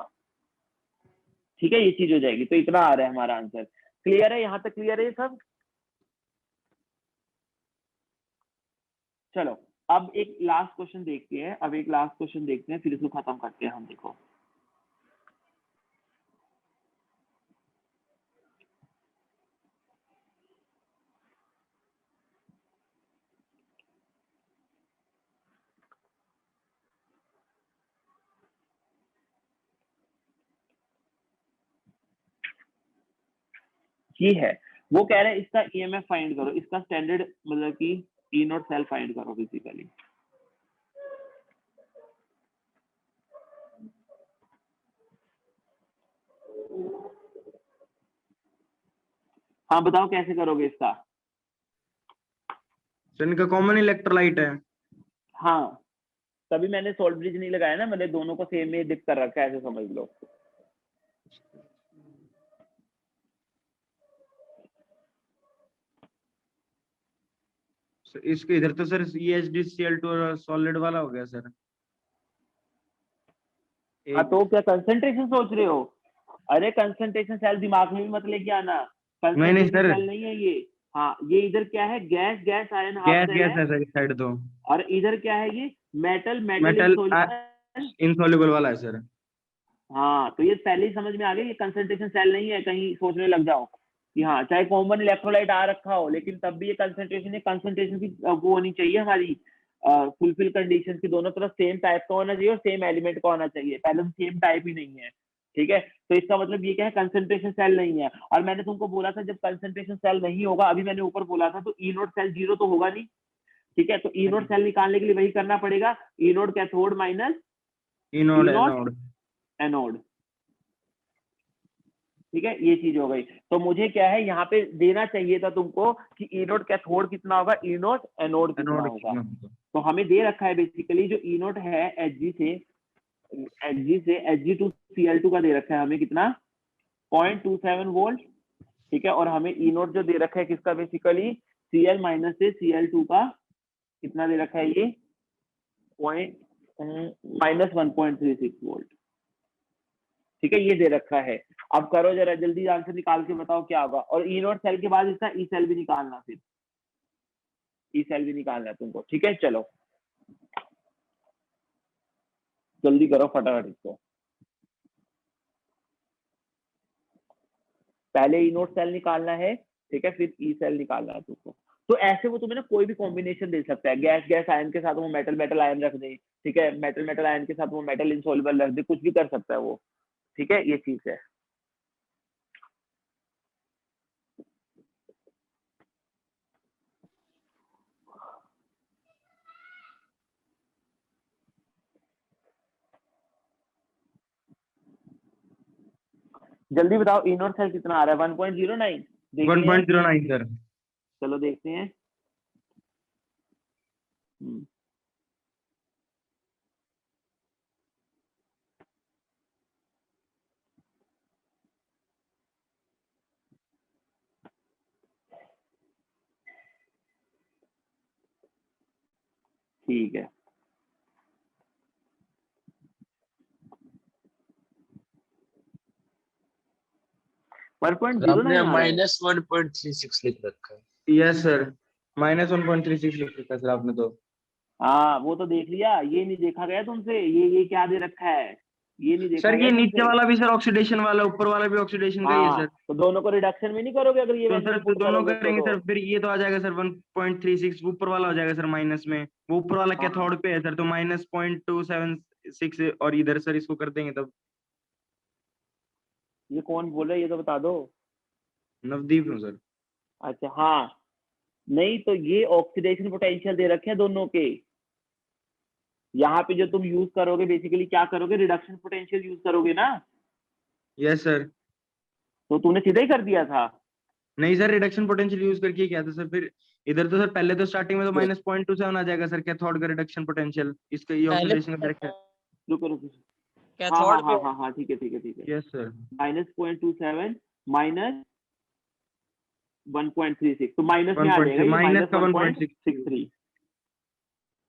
ठीक है, ये चीज हो जाएगी। तो इतना आ रहा है हमारा आंसर। क्लियर है, यहाँ तक क्लियर है ये सब। चलो अब एक लास्ट क्वेश्चन देखते हैं, अब एक लास्ट क्वेश्चन देखते हैं, फिर इसको खत्म करते हैं हम। देखो ये है, वो कह रहे हैं इसका ईएमएफ फाइंड करो, इसका स्टैंडर्ड मतलब कि ई नॉट सेल फाइंड करो बेसिकली। हाँ बताओ कैसे करोगे इसका। सर इनका कॉमन इलेक्ट्रोलाइट है। हाँ तभी मैंने सोल्ट ब्रिज नहीं लगाया ना, मैंने दोनों को सेम में डिप कर रखा है, ऐसे समझ लो। सर इसके इधर तो सर EHDCl2 सॉलिड वाला हो गया सर। हाँ एक तो क्या कंसंट्रेशन सोच रहे हो, अरे कंसंट्रेशन सेल दिमाग में भी मत लेके आना, नहीं कंसंट्रेशन सर, सेल नहीं है ये। हाँ ये इधर क्या है, gas gas ion half gas cell gas है, है सर इस साइड तो। और इधर क्या है ये, मेटल मेटल इन मेटल सोल्यूशन। इनसॉल्युबल वाला है सर। हाँ तो ये पहले ही समझ में आ गया, ये कंसंट्रेशन सेल नहीं है, कहीं सोचने लग जाओ कि हाँ चाहे कॉमन इलेक्ट्रोलाइट आ रखा हो, लेकिन तब भी ये कंसंट्रेशन है, कंसंट्रेशन की वो होनी चाहिए हमारी फुलफिल कंडीशन की, दोनों तरफ सेम टाइप का होना चाहिए और सेम एलिमेंट का होना चाहिए, पहले तो सेम टाइप ही नहीं है, ठीक है। तो इसका मतलब ये क्या है, कंसंट्रेशन सेल नहीं है। और मैंने तुमको बोला था जब कंसंट्रेशन सेल नहीं होगा, अभी मैंने ऊपर बोला था, तो ई नोट सेल 0 तो होगा नहीं, ठीक है। तो ई नोट सेल निकालने के लिए वही करना पड़ेगा, ई नोट कैथोड माइनस इनोड ई नोट एनोड। एनोड, ठीक है। ये चीज हो गई। तो मुझे क्या है यहाँ पे देना चाहिए था तुमको कि ई नोट कैथोड कितना होगा, ई नोट एनोड कितना एनोड होगा। कितना होगा? तो हमें दे रखा है बेसिकली जो ई नोट है Hg2Cl2 का दे रखा है हमें कितना, 0.27 वोल्ट, ठीक है। और हमें ई नोट जो दे रखा है किसका बेसिकली, Cl माइनस से Cl2 का कितना दे रखा है ये, पॉइंट -1.36 वोल्ट, ठीक है। ये दे रखा है। अब करो जरा जल्दी आंसर निकाल के बताओ क्या होगा। और ई नोट सेल के बाद इसका ई सेल भी निकालना, फिर ई सेल भी निकालना है तुमको, ठीक है। चलो जल्दी करो फटाफट इसको, पहले ई नोट सेल निकालना है, ठीक है, फिर ई सेल निकालना है तुमको। तो ऐसे वो तुम्हें ना कोई भी कॉम्बिनेशन दे सकता है, गैस गैस आयन के साथ वो मेटल मेटल आयन रख दे, ठीक है, मेटल मेटल आयन के साथ वो मेटल इनसॉल्युबल रख दे, कुछ भी कर सकता है वो, ठीक है। ये चीज है। जल्दी बताओ ई नोट सेल कितना आ रहा है, 1.09 देखते हैं। 1.09 सर। चलो देखते हैं। हम्म, ठीक है। वन पॉइंट जीरो आपने -1.36 लिख रखा है। यस सर, -1.36 लिख रखा है सर आपने तो। हाँ वो तो देख लिया, ये नहीं देखा गया तुमसे, ये क्या दे रखा है, ये नहीं देखा सर गया ये नीचे तुमसे। वाला भी सर ऑक्सीडेशन वाला, ऊपर वाला भी ऑक्सीडेशन का ही है हाँ सर। तो दोनों को रिडक्शन में नहीं करोगे अगर ये तो वैल्यू सर तो पुट दोनों करोगे करेंगे तो सर, फिर ये तो आ जाएगा सर 1.36, ऊपर वाला हो जाएगा सर माइनस में, वो ऊपर वाला हाँ। कैथोड पे है सर, तो -0.276, और इधर सर इसको कर देंगे तब। ये कौन बोल रहा है ये तो बता दो। नवदीप हूँ सर। अच्छा हाँ, नहीं तो ये ऑक्सीडेशन पोटेंशियल दे रखे हैं दोनों के। यहाँ पे जो तुम यूज करोगे बेसिकली क्या करोगे, रिडक्शन पोटेंशियल यूज करोगे ना। Yes sir. तो तूने सीधा ही कर दिया था। नहीं सर, रिडक्शन पोटेंशियल यूज करके क्या था सर, फिर इधर तो सर पहले तो स्टार्टिंग में तो -0.27 आ जाएगा सर कैथोड का रिडक्शन पोटेंशियल, इसका ये पहले ऑक्सीडेशन का डायरेक्ट है। रुको रुको। हाँ कैथोड पे हाँ ठीक है ठीक है ठीक है। Yes sir. -0.27 माइनस 1.36, तो माइनस में आ जाएगा ये, माइनस का 1.63।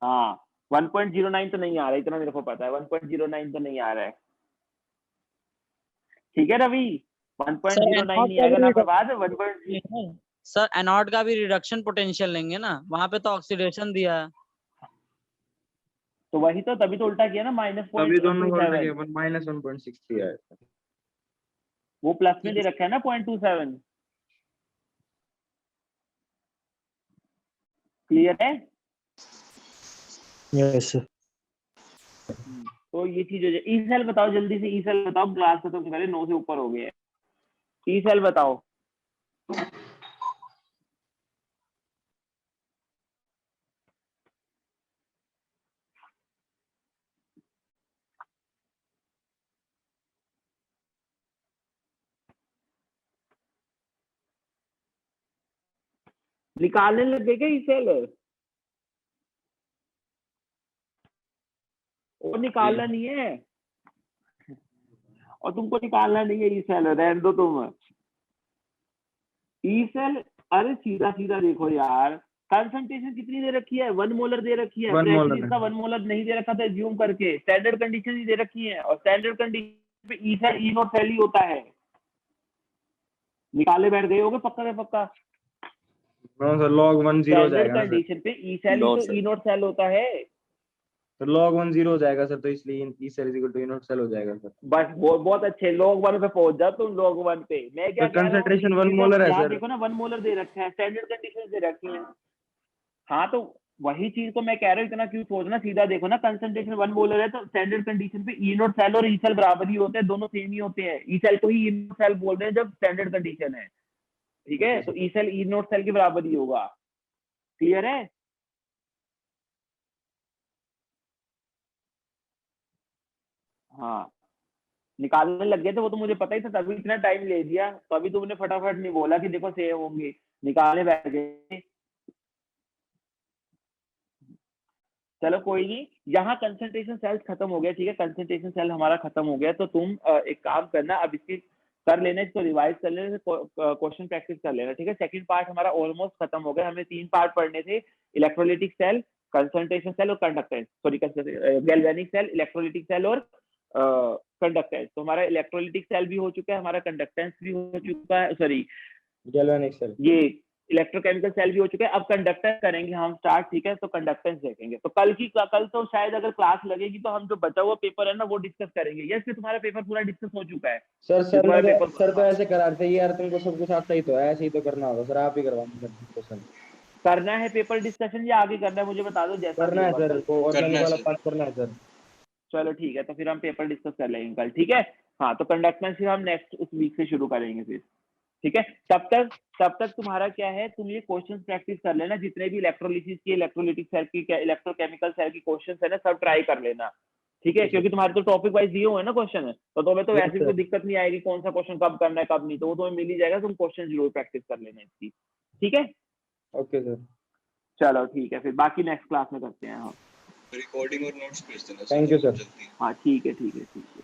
हाँ 1.09 तो नहीं आ रहा है, इतना मेरे को पता है, 1.09 तो नहीं आ रहा है। ठीक है रवि, 1.09 नहीं आएगा ना प्रभात। 1. सर एनोड का भी रिडक्शन पोटेंशियल लेंगे ना, वहां पे तो ऑक्सीडेशन दिया है। तो वही तो, तभी तो उल्टा किया ना, तभी दोनों को उल्टा -0.27। किया, -1.63 आया था। वो प्लस में दे रखा है ना 0.27। क्लियर है। Yes sir. तो ये चीज हो जाए। ई सेल बताओ जल्दी से, ई सेल बताओ, क्लास खत्म से पहले 9 से ऊपर हो गए हैं। ई सेल बताओ। निकालने लग गए क्या ई सेल? और निकालना नहीं है, और तुमको निकालना नहीं है ई सेल, रहने दो तुम। ई सेल, अरे सीधा सीधा देखो यार, कंसंट्रेशन कितनी दे रखी है, 1 मोलर दे रखी है। 1 मोलर इसका 1 मोलर नहीं दे रखा था एज्यूम करके, स्टैंडर्ड कंडीशन ही दे रखी है, और स्टैंडर्ड कंडीशन पे E cell E nought cell ही होता है। निकाले बैठ गए होगे पक्का से पक्का। नो सर, log 1 0 हो स्टैंडर्ड जाएगा ना सर, कंडीशन पे ई सेल ही तो ई नोट सेल होता है। तो log 1 0 हो जाएगा सर, तो इसलिए E cell equal to E nought cell हो जाएगा सर। बस बहुत अच्छे, log 1 पे पहुंच जाओ तुम, log 1 पे। मैं क्या तो कह रहा हूँ, कंसंट्रेशन 1 मोलर है यहाँ सर। देखो ना 1 मोलर दे रखा है, स्टैंडर्ड कंडीशन दे रखी है। हाँ तो वही चीज को मैं कह रहा हूँ, इतना क्यों सोचना, सीधा देखो ना, कंसंट्रेशन 1 मोलर है तो स्टैंडर्ड कंडीशन पे ई नोट सेल और ई सेल बराबर ही होते हैं, दोनों सेम ही होते हैं। ई सेल को ही ई नोट सेल बोल रहे हैं जब स्टैंडर्ड कंडीशन है, ठीक है। तो E cell E nought cell के बराबर ही होगा। क्लियर है। हाँ निकालने लग गए थे वो तो मुझे पता ही था, तभी इतना टाइम ले दिया, तो अभी तुमने फटाफट नहीं बोला कि देखो सेव होंगे, निकालने बैठ गए। चलो कोई नहीं, यहाँ कंसंट्रेशन सेल्स खत्म हो गया, ठीक है, कंसंट्रेशन सेल हमारा खत्म हो गया। तो तुम एक काम करना, अब इसकी कर लेना, इसको रिवाइज कर लेना, क्वेश्चन प्रैक्टिस कर लेना, ठीक है। सेकंड पार्ट हमारा ऑलमोस्ट खत्म हो गया, हमें 3 पार्ट पढ़ने थे, इलेक्ट्रोलिटिक सेल, कंसंट्रेशन सेल और conductance, sorry galvanic cell, electrolytic cell और कंडक्टेंस। तो हमारा इलेक्ट्रोलिटिक सेल भी हो चुका है, हमारा कंडक्टेंस भी हो चुका है, सॉरी गैल्वेनिक सेल, ये इलेक्ट्रोकेमिकल सेल भी हो चुके हैं। अब कंडक्टेंस करेंगे हम स्टार्ट, ठीक है। तो कंडक्टेंस देखेंगे, तो कल तो शायद अगर क्लास लगेगी तो हम जो बचा हुआ पेपर है ना वो डिस्कस करेंगे। यस फिर तुम्हारा पेपर पूरा डिस्कस हो चुका है सर पेपर। सर तो ऐसे कराते हैं यार, तुमको सब कुछ आता ही तो है, ऐसे ही तो करना होगा सर, आप ही करवाएंगे डिस्कशन। करना है पेपर डिस्कशन या आगे करना है मुझे बता दो, जैसा करना है सर, को ऑर्गेनिक वाला पार्ट करना है सर। चलो ठीक है, तो फिर हम पेपर डिस्कस कर लेंगे कल, ठीक है। हाँ तो कंडक्टेंस फिर हम नेक्स्ट उस वीक से शुरू करेंगे फिर, ठीक है। तब तक तुम्हारा क्या है, तुम ये क्वेश्चन प्रैक्टिस कर लेना, जितने भी इलेक्ट्रोलिसिस की, इलेक्ट्रोलिटिक सेल की, इलेक्ट्रोकेमिकल सेल की क्वेश्चन है ना, सब ट्राई कर लेना, ठीक है। क्योंकि तुम्हारे तो टॉपिक वाइज दिए हुए हैं ना क्वेश्चन, तो तुम्हें तो वैसे भी कोई दिक्कत नहीं आएगी कौन सा क्वेश्चन कब करना है कब नहीं, तो वो तुम्हें मिल ही जाएगा, तुम क्वेश्चन जरूर प्रैक्टिस कर लेना इसकी, ठीक है। ओके सर, चलो ठीक है, फिर बाकी नेक्स्ट क्लास में करते हैं हम। रिकॉर्डिंग और नोट्स भेज देना। Thank you sir. हाँ ठीक है ठीक है ठीक है।